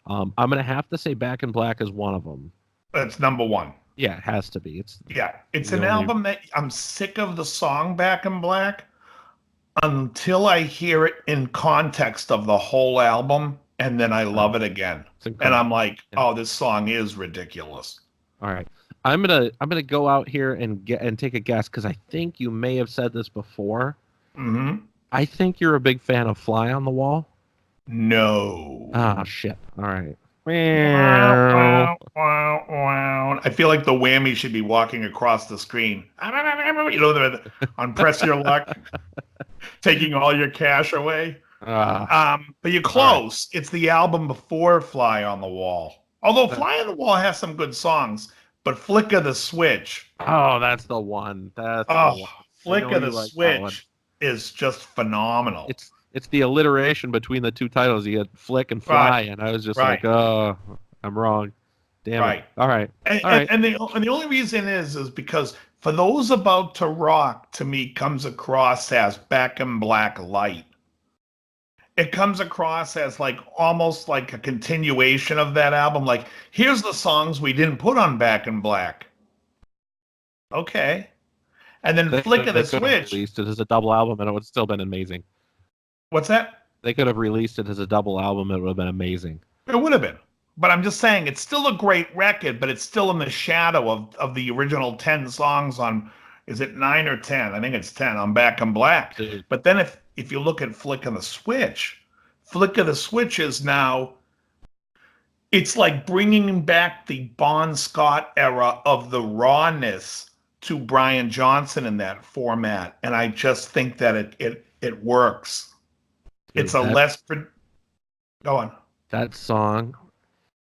I'm going to have to say Back in Black is one of them. That's number 1. Yeah, it has to be. It's an album that I'm sick of the song Back in Black until I hear it in context of the whole album, and then I love it again. And I'm like, oh, this song is ridiculous. All right. I'm gonna go out here and take a guess because I think you may have said this before. Mm-hmm. I think you're a big fan of Fly on the Wall. No. Ah, shit. All right. Wow, wow, wow. I feel like the whammy should be walking across the screen. You know, on Press Your Luck, taking all your cash away. But you're close. Right. It's the album before Fly on the Wall. Although Fly on the Wall has some good songs, but Flick of the Switch. Oh, that's the one. Flick of the Switch is just phenomenal. It's the alliteration between the 2 titles. You had Flick and Fly, and I was just like, oh, I'm wrong. Damn it. All right. And the only reason is because For Those About to Rock, to me, comes across as Back in Black light. It comes across as like almost like a continuation of that album. Like, here's the songs we didn't put on Back in Black. Okay. And then Flick of the Switch. Released it as a double album, and it would have still been amazing. What's that? They could have released it as a double album. It would have been amazing. It would have been. But I'm just saying, it's still a great record, but it's still in the shadow of the original 10 songs on, is it 9 or 10? I think it's 10 on Back in Black. Dude. But then if you look at Flick of the Switch is now, it's like bringing back the Bon Scott era of the rawness to Brian Johnson in that format. And I just think that it works. It's a less... Go on. That song,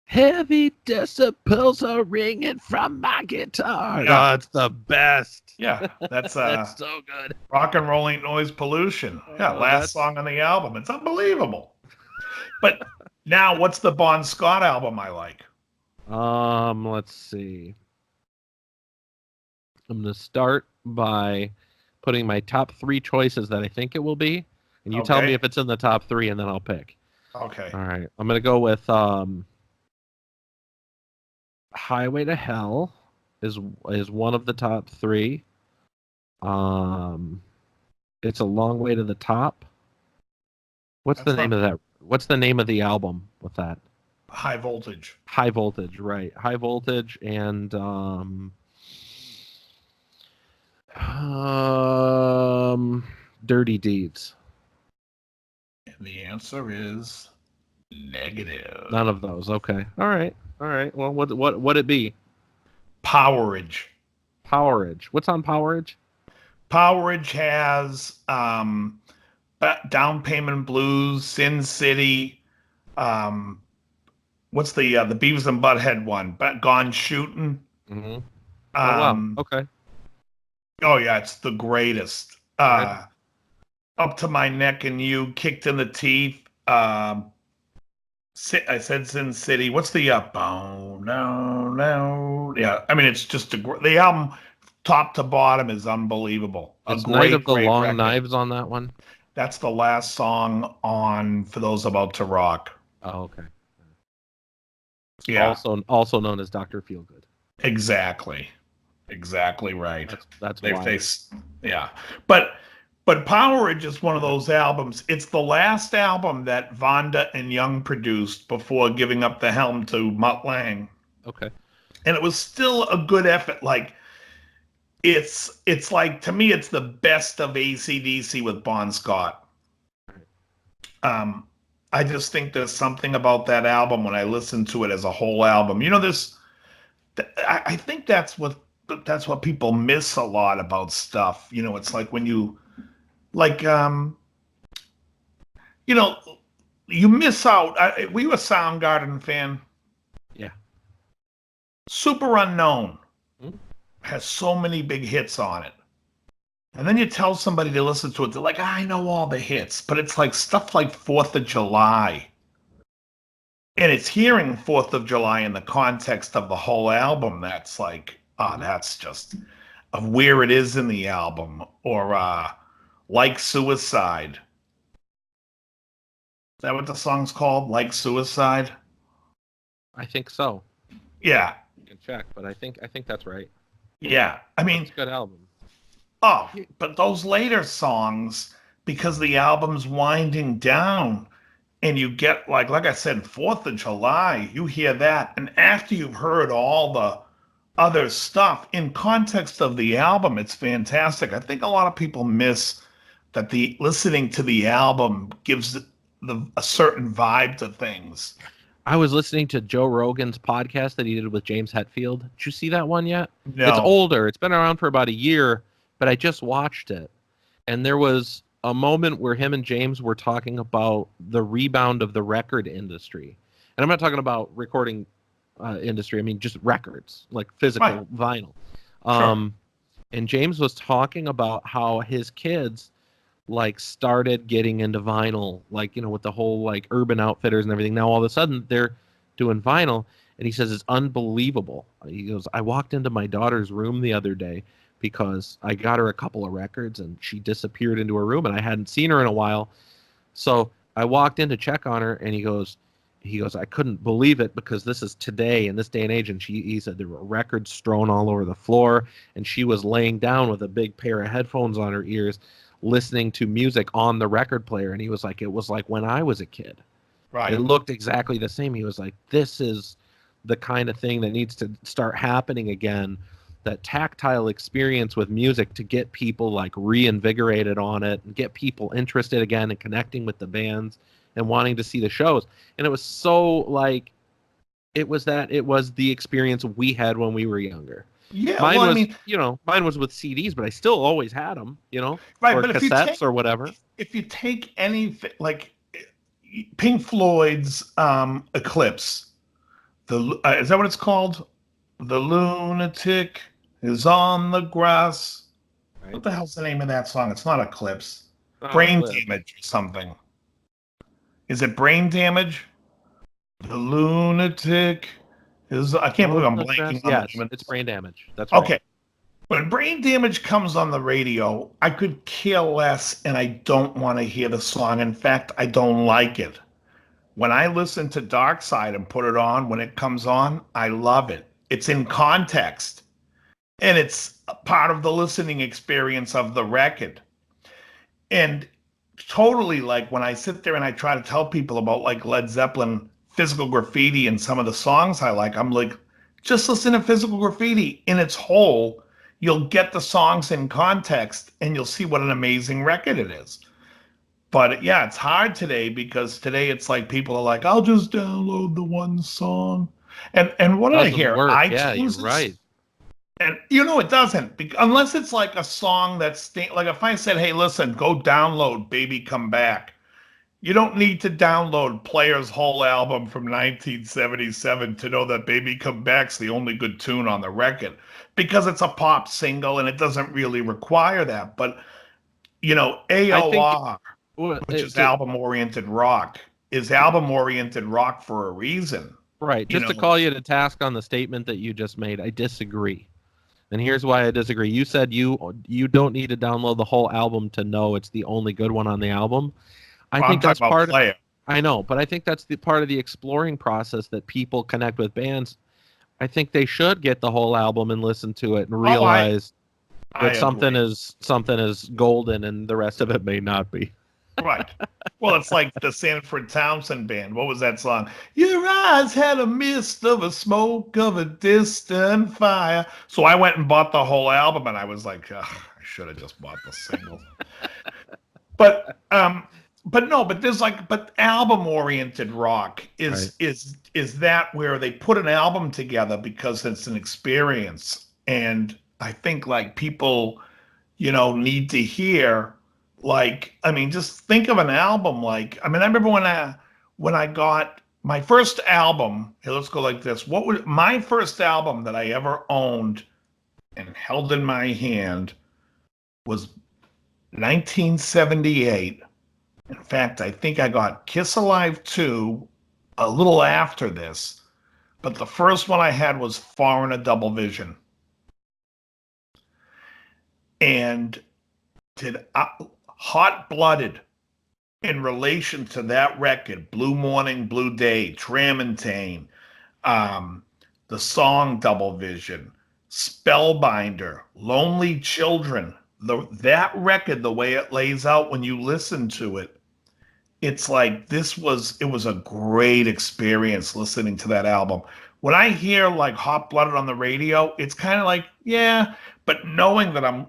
heavy decibels are ringing from my guitar. Yeah. Oh, it's the best. Yeah, that's that's so good. Rock and Roll Ain't Noise Pollution. Yeah, last song on the album. It's unbelievable. But now, what's the Bon Scott album I like? Let's see. I'm going to start by putting my top 3 choices that I think it will be. And you tell me if it's in the top 3, and then I'll pick. Okay. All right. I'm going to go with Highway to Hell is one of the top 3. It's a Long Way to the Top. What's the name of that? What's the name of the album with that? High Voltage. High Voltage, right. High Voltage and Dirty Deeds. And the answer is negative. None of those. Okay. All right. Well, what would it be? Powerage. What's on Powerage? Powerage has Down Payment Blues, Sin City. What's the Beavis and Butthead one? Gone Shooting. Mm-hmm. Wow. Okay. Oh yeah, it's the greatest. Up to My Neck in You, Kicked in the Teeth. I said Sin City. What's the no? Yeah, I mean it's just the album top to bottom is unbelievable. Is Night of the Long record. Knives on that one? That's the last song on For Those About to Rock. Oh, okay. Yeah. Also known as Dr. Feelgood. Exactly right. That's why. Yeah. But But Powerage is one of those albums. It's the last album that Vonda and Young produced before giving up the helm to Mutt Lange. Okay. And it was still a good effort. Like, it's like, to me, it's the best of AC/DC with Bon Scott. I just think there's something about that album when I listen to it as a whole album. You know, I think that's what people miss a lot about stuff. You know, it's like when you, like, you know, you miss out. Were you a Soundgarden fan? Yeah. Super Unknown has so many big hits on it. And then you tell somebody to listen to it, they're like, I know all the hits. But it's like stuff like 4th of July. And it's hearing 4th of July in the context of the whole album that's like, that's just of where it is in the album. Or Like Suicide. Is that what the song's called? Like Suicide? I think so. Yeah. You can check, but I think that's right. Yeah. I mean, it's a good album. Oh, but those later songs, because the album's winding down, and you get like I said, 4th of July, you hear that, and after you've heard all the other stuff in context of the album, it's fantastic. I think a lot of people miss that the listening to the album gives a certain vibe to things. I was listening to Joe Rogan's podcast that he did with James Hetfield. Did you see that one yet? No. It's older. It's been around for about a year, but I just watched it. And there was a moment where him and James were talking about the rebound of the record industry. And I'm not talking about recording industry. I mean, just records, like physical vinyl. Sure. And James was talking about how his kids like started getting into vinyl, like, you know, with the whole like Urban Outfitters and everything. Now all of a sudden they're doing vinyl, and he says it's unbelievable. He goes, I walked into my daughter's room the other day because I got her a couple of records and she disappeared into her room and I hadn't seen her in a while. So I walked in to check on her, and he goes, I couldn't believe it because this is today in this day and age. And he said there were records strewn all over the floor, and she was laying down with a big pair of headphones on her ears, listening to music on the record player. And he was like, it was like when I was a kid. Right. It looked exactly the same. He was like, this is the kind of thing that needs to start happening again, that tactile experience with music, to get people like reinvigorated on it and get people interested again and connecting with the bands and wanting to see the shows. And it was so like, it was the experience we had when we were younger. Yeah, mine was with CDs, but I still always had them, you know, right, or but cassettes or whatever. If you take anything like Pink Floyd's Eclipse, is that what it's called? The lunatic is on the grass. Right. What the hell's the name of that song? It's not Eclipse. Brain Damage or something. Is it Brain Damage? The lunatic is. I can't believe I'm blanking on that. It's Brain Damage. That's right. Okay. When Brain Damage comes on the radio, I could care less, and I don't want to hear the song. In fact, I don't like it. When I listen to Dark Side and put it on, when it comes on, I love it. It's in context, and it's a part of the listening experience of the record. And totally, like when I sit there and I try to tell people about like Led Zeppelin, Physical Graffiti, and some of the songs I like, I'm like, just listen to Physical Graffiti in its whole. You'll get the songs in context, and you'll see what an amazing record it is. But yeah, it's hard today because today it's like people are like, I'll just download the one song. And what did I hear? iTunes, yeah, you're right. And you know it doesn't, unless it's like a song that's like if I said, hey, listen, go download Baby Come Back. You don't need to download Player's whole album from 1977 to know that Baby Come Back's the only good tune on the record, because it's a pop single and it doesn't really require that. But, you know, AOR, which is album-oriented rock, is album-oriented rock for a reason. Right. Just to call you to task on the statement that you just made, I disagree. And here's why I disagree. You said you don't need to download the whole album to know it's the only good one on the album. I think that's part of. I know, but I think that's the part of the exploring process that people connect with bands. I think they should get the whole album and listen to it and realize. I That something agree. is golden and the rest of it may not be. Right. Well, it's like the Sanford Townsend band. What was that song? Your eyes had a mist of a smoke of a distant fire. So I went and bought the whole album, and I was like, ugh, I should have just bought the single. But no, but there's like, but album oriented rock Right. is that where they put an album together because it's an experience, and I think like people, need to hear, like, I mean, just think of an album. Like, I mean, I remember when I got my first album. Here, let's go like this. What was my first album that I ever owned and held in my hand was 1978. In fact, I think I got Kiss Alive 2 a little after this, but the first one I had was Foreigner Double Vision. And did Hot Blooded in relation to that record, Blue Morning, Blue Day, Tramontane, the song Double Vision, Spellbinder, Lonely Children, that record, the way it lays out when you listen to it, it's like it was a great experience listening to that album. When I hear like Hot Blooded on the radio, it's kind of like, yeah, but knowing that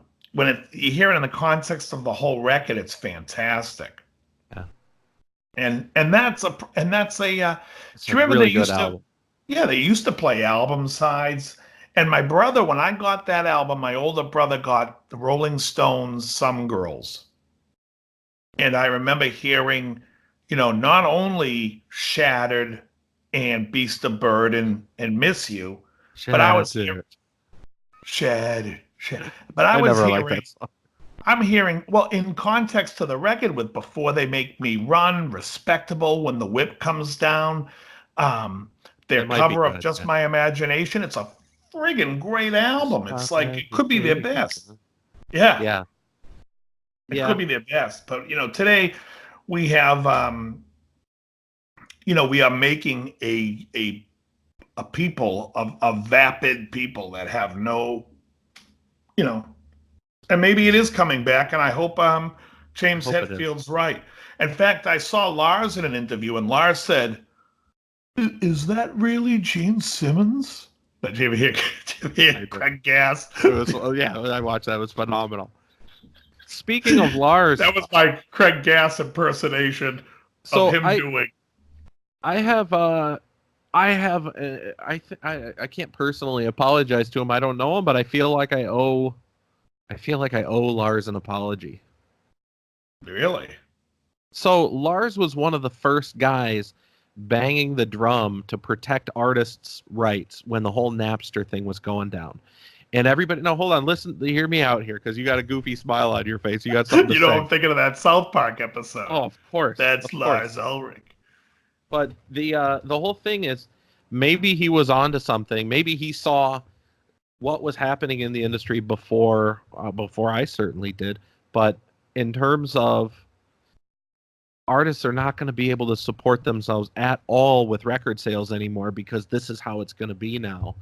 you hear it in the context of the whole record, it's fantastic. Yeah. And that's a It's do a you remember really they good used to album. yeah, they used to play album sides. And my brother, when I got that album, my older brother got the Rolling Stones Some Girls. And I remember hearing, not only Shattered and Beast of Burden and Miss You, but I was hearing Shattered. Shattered. But I never liked that song. I'm hearing, well, in context to the record with Before They Make Me Run, Respectable, When the Whip Comes Down, their It might be cover of good. Just Yeah. My Imagination, it's a friggin' great album. It's like, it could be their best. Yeah. Yeah. It Yeah. could be their best, but today we have, we are making a people of vapid people that have no, and maybe it is coming back, and I hope James I hope it is. Hetfield's right. In fact, I saw Lars in an interview, and Lars said, "Is that really Gene Simmons?" Did you ever hear, Craig Gass? Yeah, I watched that. It was phenomenal. Speaking of Lars, That was my Craig Gass impersonation of him doing. I can't personally apologize to him. I don't know him, but I feel like I owe Lars an apology. Really? So Lars was one of the first guys banging the drum to protect artists' rights when the whole Napster thing was going down. And everybody, no, hold on, listen, hear me out here, because you got a goofy smile on your face. You got something to say. I'm thinking of that South Park episode. Oh, of course. That's Lars Ulrich. But the whole thing is, maybe he was onto something. Maybe he saw what was happening in the industry before I certainly did. But in terms of artists are not going to be able to support themselves at all with record sales anymore because this is how it's going to be now.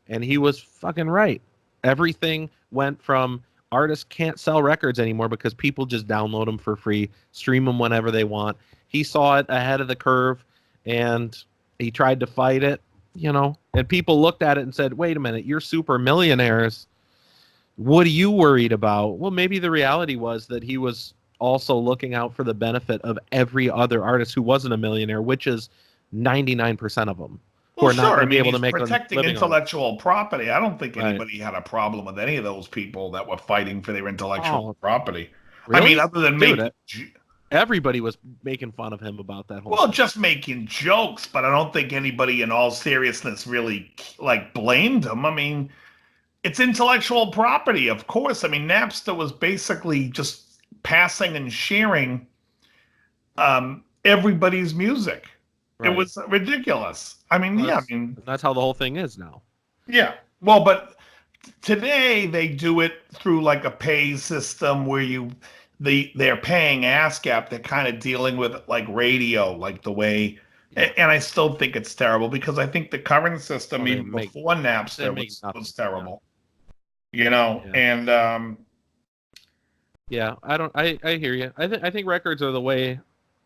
And he was fucking right. Everything went from artists can't sell records anymore because people just download them for free, stream them whenever they want. He saw it ahead of the curve and he tried to fight it, and people looked at it and said, wait a minute, you're super millionaires. What are you worried about? Well, maybe the reality was that he was also looking out for the benefit of every other artist who wasn't a millionaire, which is 99% of them. Who are not going to be able to make protecting a living intellectual property. I don't think anybody had a problem with any of those people that were fighting for their intellectual property. Really? I mean, other than me. Everybody was making fun of him about that whole thing. Just making jokes, but I don't think anybody in all seriousness really blamed him. I mean, it's intellectual property, of course. I mean, Napster was basically just passing and sharing everybody's music. Right. It was ridiculous. I mean, that's how the whole thing is now. Yeah. Well, but today they do it through like a pay system where they're paying ASCAP. They're kind of dealing with it like radio, like the way, and I still think it's terrible because I think the current system, even before Napster, was terrible. Yeah. And Yeah, I hear you. I think records are the way.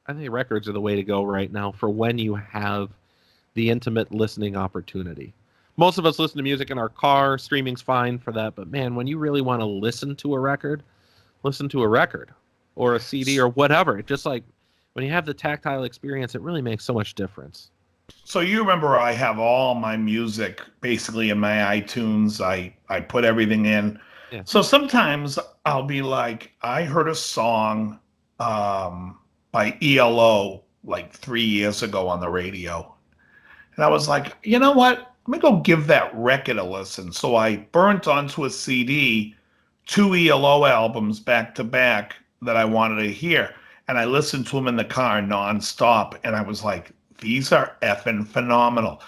I think records are the way to go right now for when you have the intimate listening opportunity. Most of us listen to music in our car. Streaming's fine for that, but man, when you really want to listen to a record or a CD or whatever. It just like when you have the tactile experience, it really makes so much difference. so you remember I have all my music basically in my iTunes. I put everything in. Yeah. So sometimes I'll be like, I heard a song by ELO like 3 years ago on the radio. And I was like, you know what? Let me go give that record a listen. So I burnt onto a CD two ELO albums back to back that I wanted to hear. And I listened to them in the car nonstop. And I was like, these are effing phenomenal.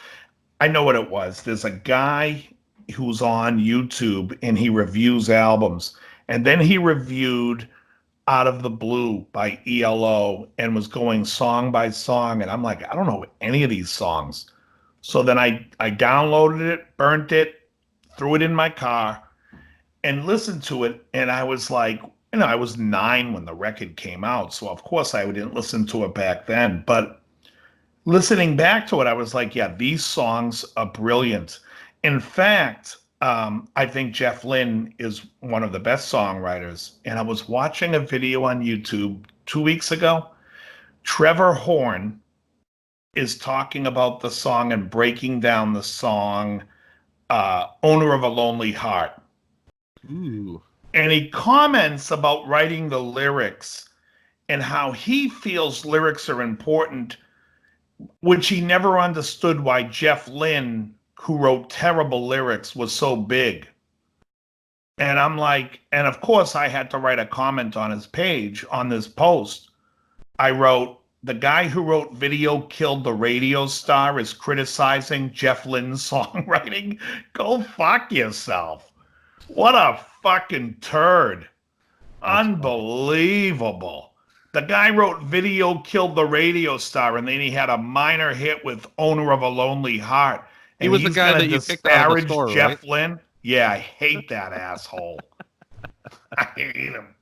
I know what it was. There's a guy who's on YouTube and he reviews albums. And then he reviewed Out of the Blue by ELO and was going song by song. And I'm like, I don't know any of these songs. So then I downloaded it, burnt it, threw it in my car, and listened to it. And I was like, I was 9 when the record came out. So of course I didn't listen to it back then. But listening back to it, I was like, yeah, these songs are brilliant. In fact, I think Jeff Lynne is one of the best songwriters. And I was watching a video on YouTube 2 weeks ago. Trevor Horn is talking about the song and breaking down the song, Owner of a Lonely Heart. Ooh. And he comments about writing the lyrics and how he feels lyrics are important, which he never understood why Jeff Lynne, who wrote terrible lyrics, was so big. And I'm like, and of course I had to write a comment on his page on this post. I wrote, the guy who wrote Video Killed the Radio Star is criticizing Jeff Lynne's songwriting. Go fuck yourself. What a fucking turd. That's Unbelievable. The guy wrote Video Killed the Radio Star, and then he had a minor hit with Owner of a Lonely Heart. And he was the he's guy gonna that you kicked out of the disparage store, Jeff right? Lynne. Yeah, I hate that asshole. I hate him.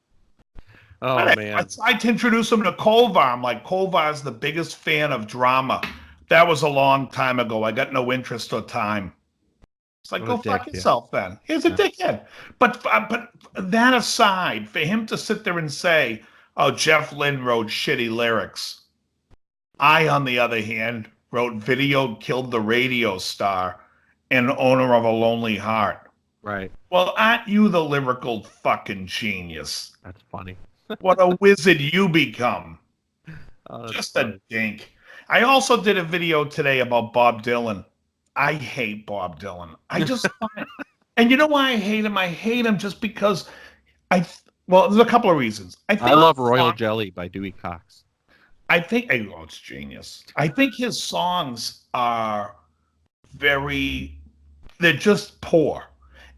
Oh I man. tried to introduce him to Kolvar. I'm like, Kolvar's the biggest fan of drama. That was a long time ago. I got no interest or time. It's like, What go a fuck dick, yourself then. Here's a Yeah. dickhead. But that aside, for him to sit there and say, oh, Jeff Lynne wrote shitty lyrics. I, on the other hand, wrote Video Killed the Radio Star and Owner of a Lonely Heart. Right. Well, aren't you the lyrical fucking genius? That's funny. What a wizard you become. Oh, that's Just funny. a dink. I also did a video today about Bob Dylan. I hate Bob Dylan. I just find, and you know why I hate him? I hate him just because well, there's a couple of reasons. I love Royal Jelly by Dewey Cox. I think, oh, it's genius. I think his songs are they're just poor.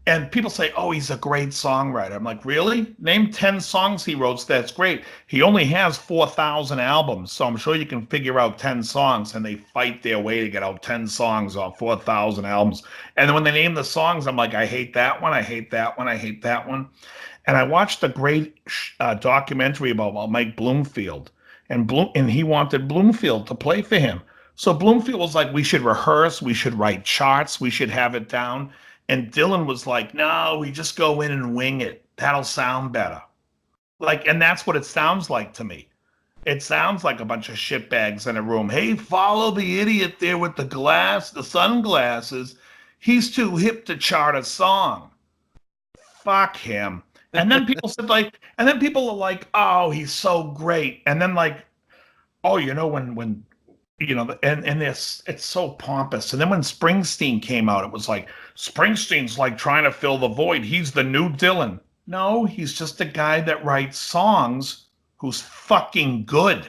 And people say, oh, he's a great songwriter. I'm like, really? Name 10 songs he wrote. That's great. He only has 4,000 albums. So I'm sure you can figure out 10 songs, and they fight their way to get out 10 songs off 4,000 albums. And then when they name the songs, I'm like, I hate that one. I hate that one. I hate that one. And I watched a great documentary about Mike Bloomfield. And he wanted Bloomfield to play for him. So Bloomfield was like, we should rehearse. We should write charts. We should have it down. And Dylan was like, no, we just go in and wing it. That'll sound better. And that's what it sounds like to me. It sounds like a bunch of shitbags in a room. Hey, follow the idiot there with the sunglasses. He's too hip to chart a song. Fuck him. And then people and then people are like, oh, he's so great. And then oh, when and it's so pompous. And then when Springsteen came out, it was like, Springsteen's like trying to fill the void. He's the new Dylan. No, he's just a guy that writes songs who's fucking good.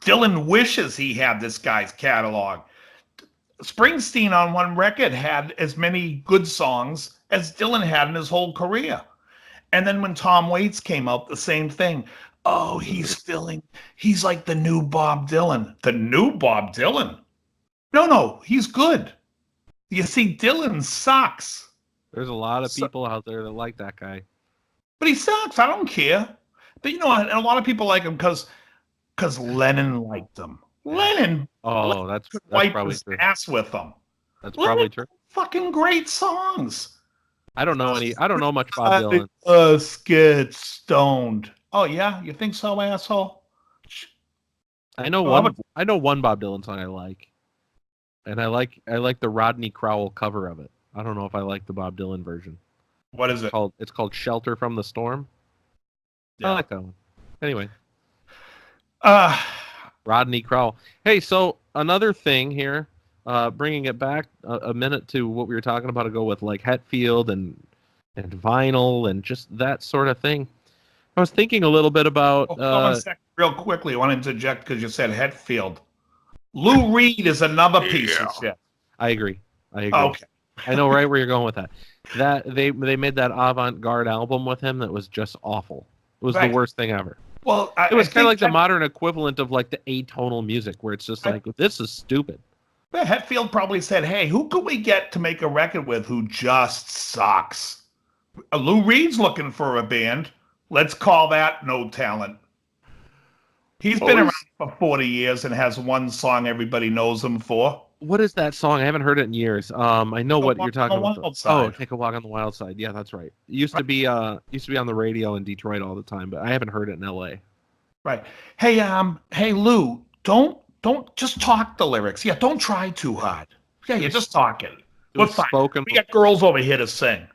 Dylan wishes he had this guy's catalog. Springsteen on one record had as many good songs as Dylan had in his whole career. And then when Tom Waits came out, the same thing. Oh, he's like the new Bob Dylan. The new Bob Dylan? No, he's good. You see, Dylan sucks. There's a lot of So- people out there that like that guy. But he sucks. I don't care. But and a lot of people like him because Lennon liked him. Lennon Oh, that's wiped probably his true. ass with him. That's Lennon probably true. fucking great songs. I don't know much Bob Dylan. Us get stoned. Oh yeah, you think so, asshole? I know one Bob Dylan song I like. And I like the Rodney Crowell cover of it. I don't know if I like the Bob Dylan version. What is it? It's called Shelter from the Storm. Yeah. I like that one. Anyway, Uh, Rodney Crowell. Hey, so another thing here, bringing it back a minute to what we were talking about ago with like Hetfield and vinyl and just that sort of thing. I was thinking a little bit about. hold on a second, real quickly. I want to interject because you said Hetfield. Lou Reed is another piece of shit. I agree. Okay. I know right where you're going with that. That they made that avant-garde album with him that was just awful. It was the worst thing ever. Well, it was kind of like the modern equivalent of like the atonal music, where it's just like, this is stupid. Hetfield probably said, "Hey, who could we get to make a record with who just sucks?" Lou Reed's looking for a band. Let's call that No Talent. He's been around for 40 years and has one song everybody knows him for. What is that song? I haven't heard it in years. I know what you're talking about. Oh, Take a Walk on the Wild Side. Yeah, that's right. It used to be on the radio in Detroit all the time, but I haven't heard it in LA. Right. Hey Lou, don't just talk the lyrics. Yeah, don't try too hard. Yeah, you're just talking. We're fine. We got girls over here to sing.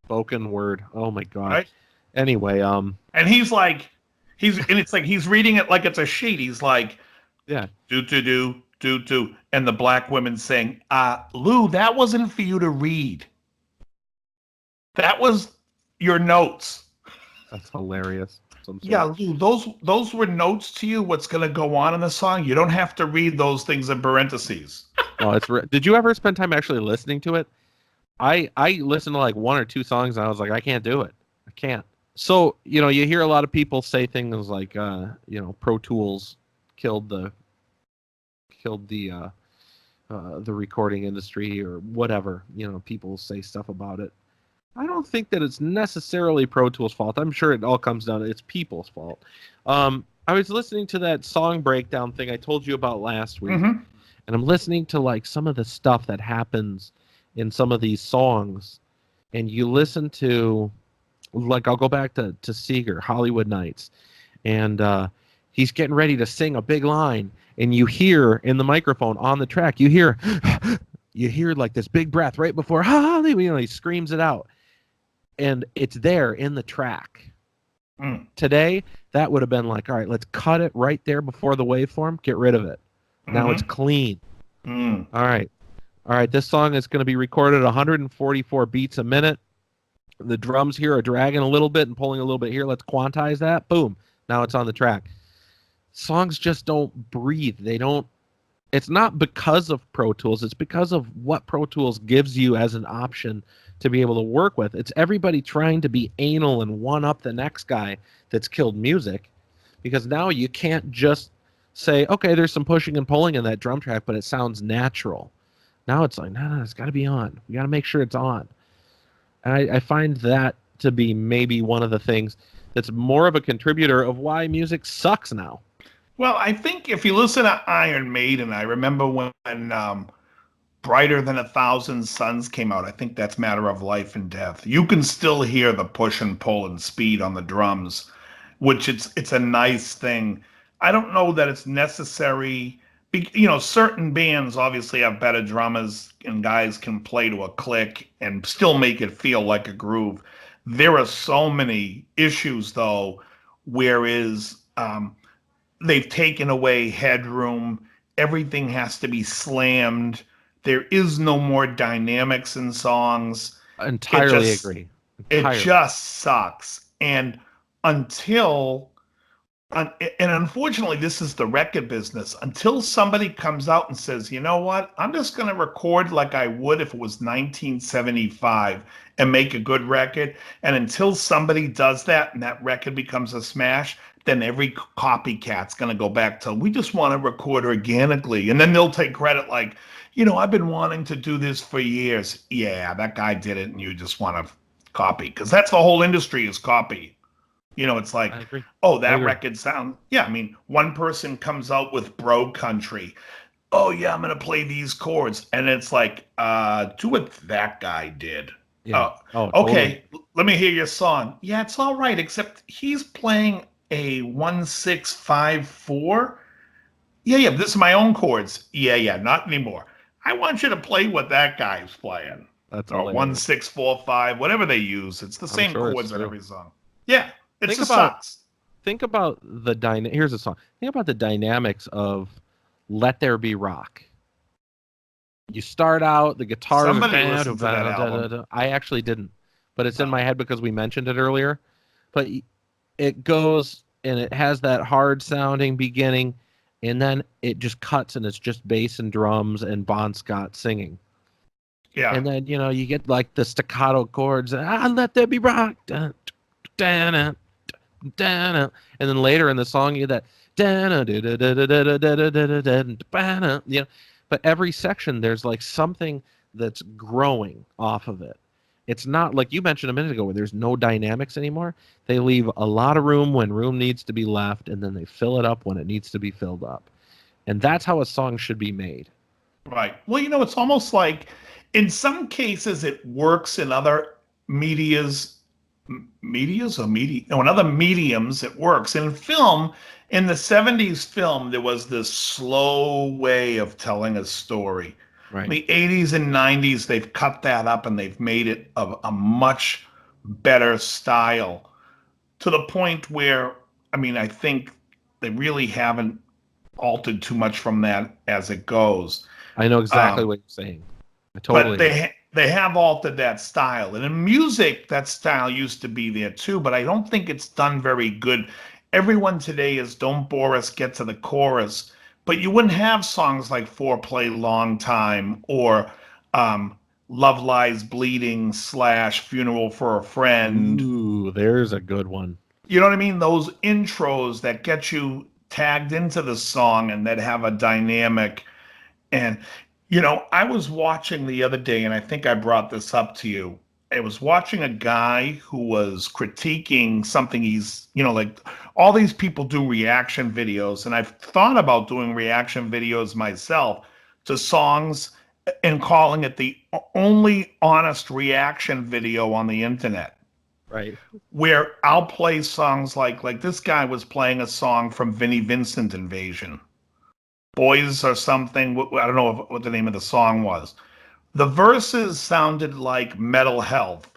Spoken word. Oh my god. Right? Anyway, and he's like it's like he's reading it like it's a sheet. He's like, yeah, do, and the black women saying, Lou, that wasn't for you to read. That was your notes. That's hilarious. Yeah, Lou, those were notes to you. What's going to go on in the song? You don't have to read those things in parentheses. Oh, did you ever spend time actually listening to it? I listened to like one or two songs and I was like, I can't do it. I can't. So, you hear a lot of people say things like, Pro Tools killed the recording industry or whatever. People say stuff about it. I don't think that it's necessarily Pro Tools' fault. I'm sure it all comes down to it's people's fault. I was listening to that song breakdown thing I told you about last week, and I'm listening to like some of the stuff that happens in some of these songs, and you listen to, like, I'll go back to Seeger, Hollywood Nights, and he's getting ready to sing a big line, and you hear in the microphone on the track, you hear like this big breath right before Hollywood, he screams it out. And it's there in the track. Today, that would have been like, all right, let's cut it right there before the waveform, get rid of it. Now it's clean. All right, this song is going to be recorded at 144 beats a minute. The drums here are dragging a little bit and pulling a little bit here. Let's quantize that. Boom. Now it's on the track. Songs just don't breathe. They don't. It's not because of Pro Tools. It's because of what Pro Tools gives you as an option to be able to work with. It's everybody trying to be anal and one up the next guy that's killed music, because now you can't just say, okay, there's some pushing and pulling in that drum track, but it sounds natural. Now it's like, no, it's got to be on. We got to make sure it's on. And I find that to be maybe one of the things that's more of a contributor of why music sucks now. Well, I think if you listen to Iron Maiden, I remember when Brighter Than 1,000 Suns came out. I think that's Matter of Life and Death. You can still hear the push and pull and speed on the drums, which it's a nice thing. I don't know that it's necessary. Certain bands obviously have better drummers and guys can play to a click and still make it feel like a groove. There are so many issues, though, whereas they've taken away headroom. Everything has to be slammed. There is no more dynamics in songs. Entirely agree. It just sucks. And unfortunately, this is the record business. Until somebody comes out and says, you know what, I'm just going to record like I would if it was 1975 and make a good record. And until somebody does that and that record becomes a smash, then every copycat's going to go back to, we just want to record organically. And then they'll take credit like, I've been wanting to do this for years. Yeah, that guy did it and you just want to copy. Because that's the whole industry is copy. It's like, I agree. oh, that record sound. Yeah, I mean, one person comes out with Bro Country. Oh, yeah, I'm going to play these chords. And it's like, do what that guy did. Yeah. Okay, let me hear your song. Yeah, it's all right, except he's playing a 1-6-5-4. Yeah, this is my own chords. Yeah, not anymore. I want you to play what that guy's playing. That's or 1-6-4-5, whatever they use. It's the same chords in every song. Yeah, it sucks. Think about here's a song. Think about the dynamics of Let There Be Rock. You start out, the guitar. Somebody listened to that album. I actually didn't, but it's in my head because we mentioned it earlier. But it goes and it has that hard sounding beginning, and then it just cuts and it's just bass and drums and Bon Scott singing. Yeah. And then you get like the staccato chords. Let there be rock. Dun, dun, dun, dun, dun. And then later in the song you get that. But every section there's like something that's growing off of it. It's not like you mentioned a minute ago where there's no dynamics anymore. They leave a lot of room when room needs to be left, and then they fill it up when it needs to be filled up. And that's how a song should be made. Right. Well, it's almost like in some cases it works in other in other mediums it works. In film, in the 70s film, there was this slow way of telling a story. Right. In the 80s and 90s, they've cut that up and they've made it a much better style to the point where, I think they really haven't altered too much from that as it goes. I know exactly what you're saying. I totally. But they have altered that style. And in music, that style used to be there too, but I don't think it's done very good. Everyone today is Don't Bore Us, Get to the Chorus. But you wouldn't have songs like Foreplay Long Time or Love Lies Bleeding / Funeral for a Friend. Ooh, there's a good one. You know what I mean? Those intros that get you tagged into the song and that have a dynamic. And, I was watching the other day, and I think I brought this up to you. I was watching a guy who was critiquing something like all these people do reaction videos, and I've thought about doing reaction videos myself to songs and calling it the only honest reaction video on the internet. Right. Where I'll play songs like this guy was playing a song from Vinnie Vincent Invasion. Boys or something. I don't know what the name of the song was. The verses sounded like Metal Health.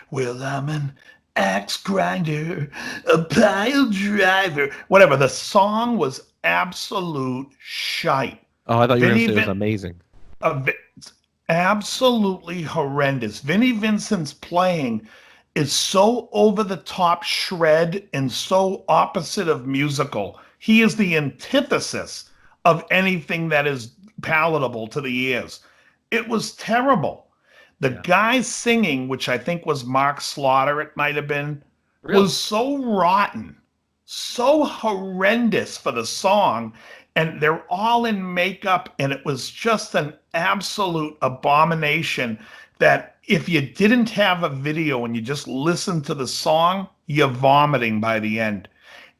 Well, I'm an axe grinder, a pile driver. Whatever. The song was absolute shite. Oh, I thought you were going to say it was amazing. Absolutely horrendous. Vinnie Vincent's playing is so over-the-top shred and so opposite of musical. He is the antithesis of anything that is palatable to the ears. It was terrible. The guy singing, which I think was Mark Slaughter, it might have been, was so rotten, so horrendous for the song. And they're all in makeup, and it was just an absolute abomination that if you didn't have a video and you just listened to the song, you're vomiting by the end.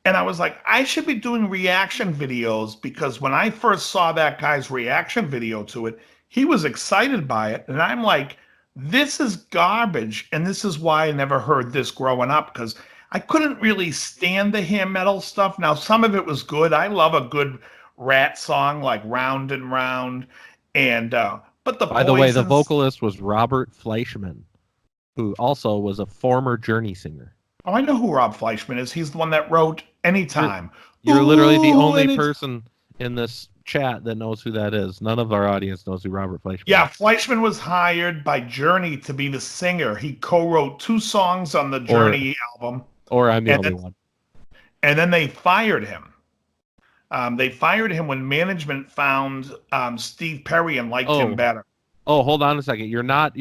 And I was like, I should be doing reaction videos, because when I first saw that guy's reaction video to it, he was excited by it. And I'm like, this is garbage. And this is why I never heard this growing up, because I couldn't really stand the hair metal stuff. Now, some of it was good. I love a good Rat song like Round and Round. And, but by the way, the vocalist was Robert Fleischman, who also was a former Journey singer. Oh, I know who Rob Fleischman is. He's the one that wrote Anytime. You're literally the only person in this chat that knows who that is. None of our audience knows who Robert Fleischman is. Yeah, Fleischman was hired by Journey to be the singer. He co-wrote 2 songs on the Journey album. Or I'm the only one. And then they fired him. They fired him when management found Steve Perry and liked him better. Oh, hold on a second. You're not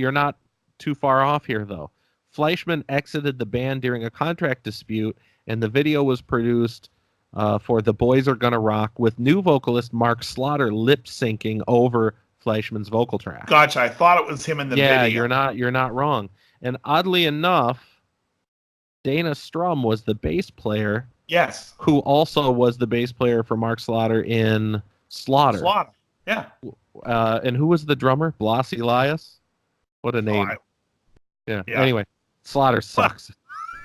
too far off here, though. Fleischman exited the band during a contract dispute, and the video was produced for The Boys Are Gonna Rock with new vocalist Mark Slaughter lip syncing over Fleischman's vocal track. Gotcha. I thought it was him in the video. Yeah, you're not wrong. And oddly enough, Dana Strum was the bass player. Yes. Who also was the bass player for Mark Slaughter in Slaughter. Yeah. And who was the drummer? Blas Elias? What a name. Yeah. Anyway, Slaughter sucks.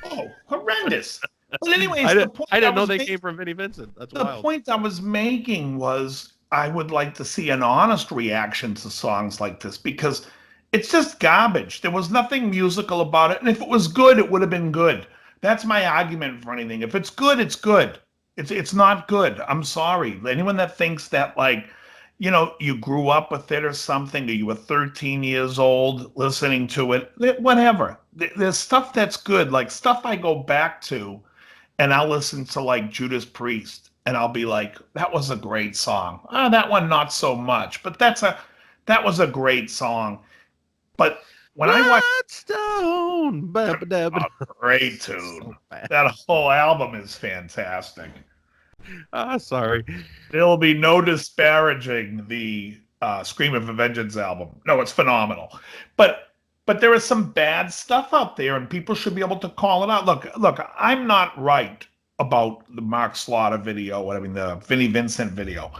Oh, horrendous. But anyways, I didn't know they came from Vinnie Vincent. That's wild. The point I was making was I would like to see an honest reaction to songs like this because it's just garbage. There was nothing musical about it. And if it was good, it would have been good. That's my argument for anything. If it's good, it's good. It's not good. I'm sorry. Anyone that thinks that, like, you know, you grew up with it or something, or you were 13 years old listening to it, whatever. There's stuff that's good, like stuff I go back to, and I'll listen to, like, Judas Priest, and I'll be like, that was a great song. That one, not so much. But that was a great song. But when I watch Stone, great tune. That whole album is fantastic. Sorry. There will be no disparaging the Scream of a Vengeance album. No, it's phenomenal. But there is some bad stuff out there, and people should be able to call it out. Look, I'm not right about the Mark Slaughter video, the Vinnie Vincent video.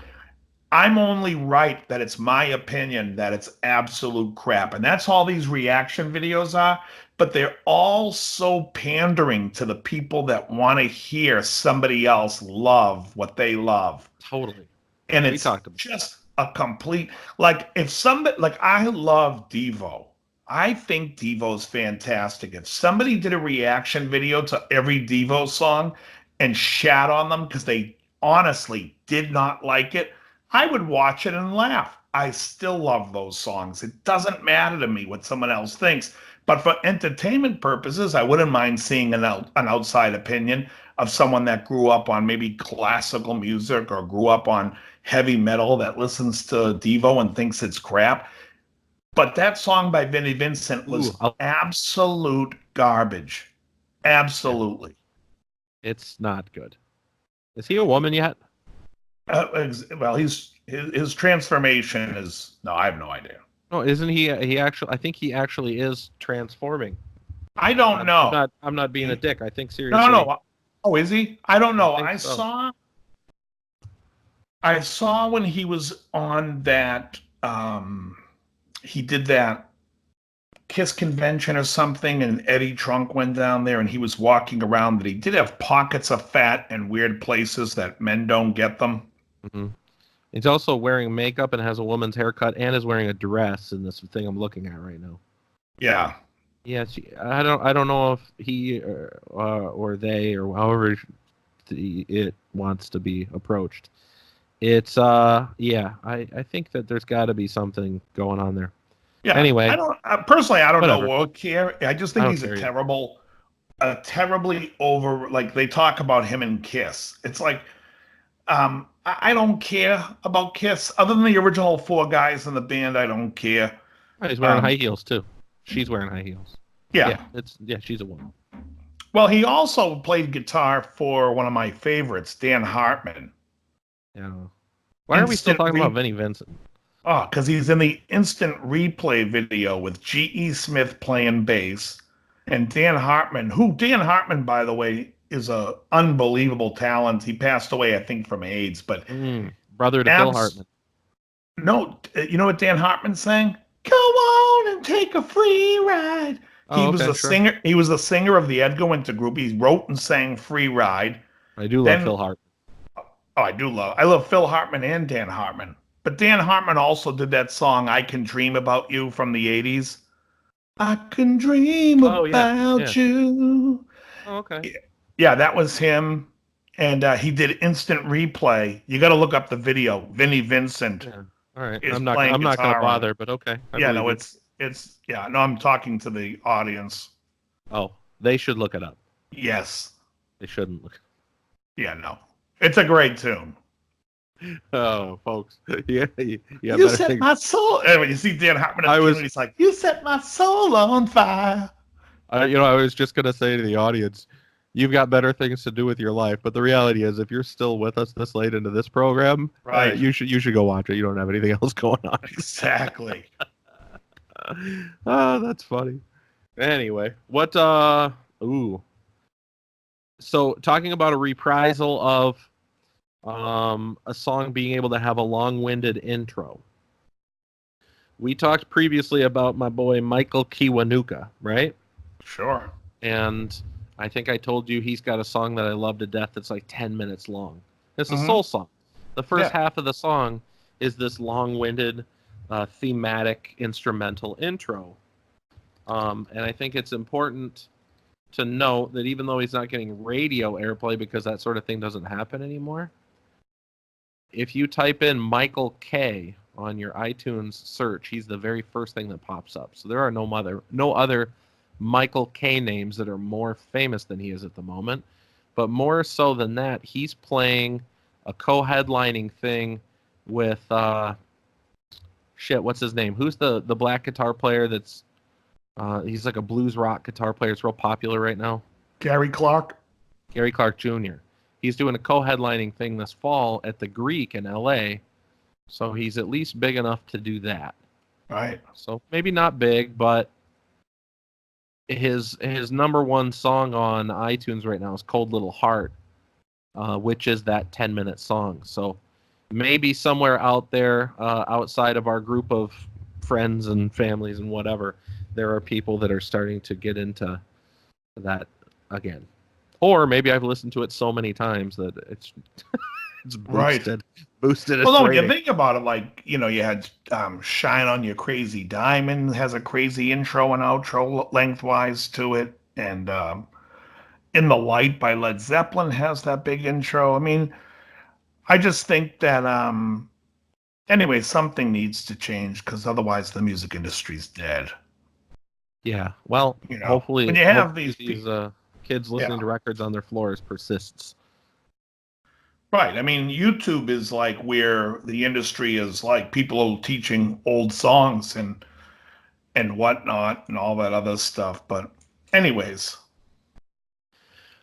I'm only right that it's my opinion that it's absolute crap. And that's all these reaction videos are. But they're all so pandering to the people that want to hear somebody else love what they love. Totally. And it's just a complete, like, I love Devo. I think Devo's fantastic. If somebody did a reaction video to every Devo song and shat on them because they honestly did not like it, I would watch it and laugh. I still love those songs. It doesn't matter to me what someone else thinks. But for entertainment purposes, I wouldn't mind seeing an outside opinion of someone that grew up on maybe classical music or grew up on heavy metal that listens to Devo and thinks it's crap. But that song by Vinnie Vincent was absolute garbage. Absolutely. It's not good. Is he a woman yet? Well, his transformation is, no, I have no idea. No, isn't he actually, I think he actually is transforming. I don't know. I'm not being a dick. I think seriously. No. Oh, is he? I don't know. I so. saw when he was on that, he did that Kiss convention or something, and Eddie Trunk went down there and he was walking around, that he did have pockets of fat in weird places that men don't get them. Mm-hmm. He's also wearing makeup and has a woman's haircut and is wearing a dress in this thing I'm looking at right now. Yeah. Yeah, I don't know if he or they or however it wants to be approached. It's I think that there's got to be something going on there. Yeah. Anyway, I don't know or care. I just think he's terribly over. Like, they talk about him in Kiss. It's like, I don't care about Kiss. Other than the original 4 guys in the band, I don't care. He's wearing high heels too. She's wearing high heels. Yeah. She's a woman. Well, he also played guitar for one of my favorites, Dan Hartman. Yeah. Why are we still talking about Vinnie Vincent? Oh, because he's in the Instant Replay video with G.E. Smith playing bass, and Dan Hartman, by the way, is a unbelievable talent. He passed away, I think, from AIDS, but brother to Phil Hartman. No, you know what Dan Hartman sang? Go on and take a free ride. He was the singer. He was the singer of the Edgar Winter Group. He wrote and sang "Free Ride." I do love Phil Hartman. Oh, I love Phil Hartman and Dan Hartman. But Dan Hartman also did that song "I Can Dream About You" from the '80s. I can dream about you. Oh, okay. Yeah, that was him. And he did Instant Replay. You got to look up the video. Vinnie Vincent. Yeah. All right. I'm not going to bother, but okay. I'm talking to the audience. Oh, they should look it up. Yes. They shouldn't look. Yeah, no. It's a great tune. Oh, folks. Yeah. You set my soul. Anyway, you see Dan Hartman at the he's like, you set my soul on fire. I was just gonna say to the audience, you've got better things to do with your life. But the reality is, if you're still with us this late into this program, Right. you should go watch it. You don't have anything else going on. Exactly. Oh, that's funny. Anyway, what? Ooh. So talking about a reprisal of a song being able to have a long-winded intro. We talked previously about my boy Michael Kiwanuka, right? Sure. And I think I told you he's got a song that I love to death that's like 10 minutes long. It's a soul song. The first half of the song is this long-winded, thematic instrumental intro. And I think it's important to note that even though he's not getting radio airplay because that sort of thing doesn't happen anymore, if you type in Michael K on your iTunes search, he's the very first thing that pops up. So there are no other Michael K names that are more famous than he is at the moment. But more so than that, he's playing a co-headlining thing with what's his name? Who's the black guitar player that's he's like a blues rock guitar player. It's real popular right now. Gary Clark Jr. He's doing a co-headlining thing this fall at the Greek in LA. So he's at least big enough to do that. Right. So maybe not big, but his number one song on iTunes right now is Cold Little Heart, which is that 10-minute song. So maybe somewhere out there, outside of our group of friends and families and whatever, there are people that are starting to get into that again. Or maybe I've listened to it so many times that it's it's boosted. Well, no, when you think about it, like, you had Shine on Your Crazy Diamond has a crazy intro and outro lengthwise to it. And In the Light by Led Zeppelin has that big intro. I mean, I just think that, anyway, something needs to change because otherwise the music industry's dead. Yeah, well, hopefully when you have these kids listening to records on their floors persists. Right. I mean, YouTube is like where the industry is like people teaching old songs and whatnot and all that other stuff. But anyways,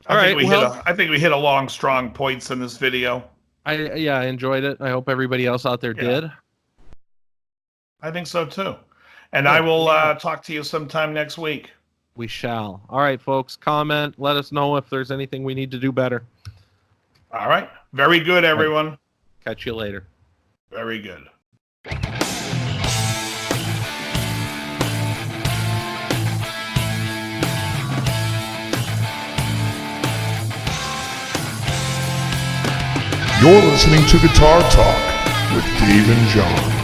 I think we hit a long, strong points in this video. I enjoyed it. I hope everybody else out there did. I think so too. And I will talk to you sometime next week. We shall. All right, folks, comment. Let us know if there's anything we need to do better. All right. Very good, everyone. Catch you later. Very good. You're listening to Guitar Talk with Dave and John.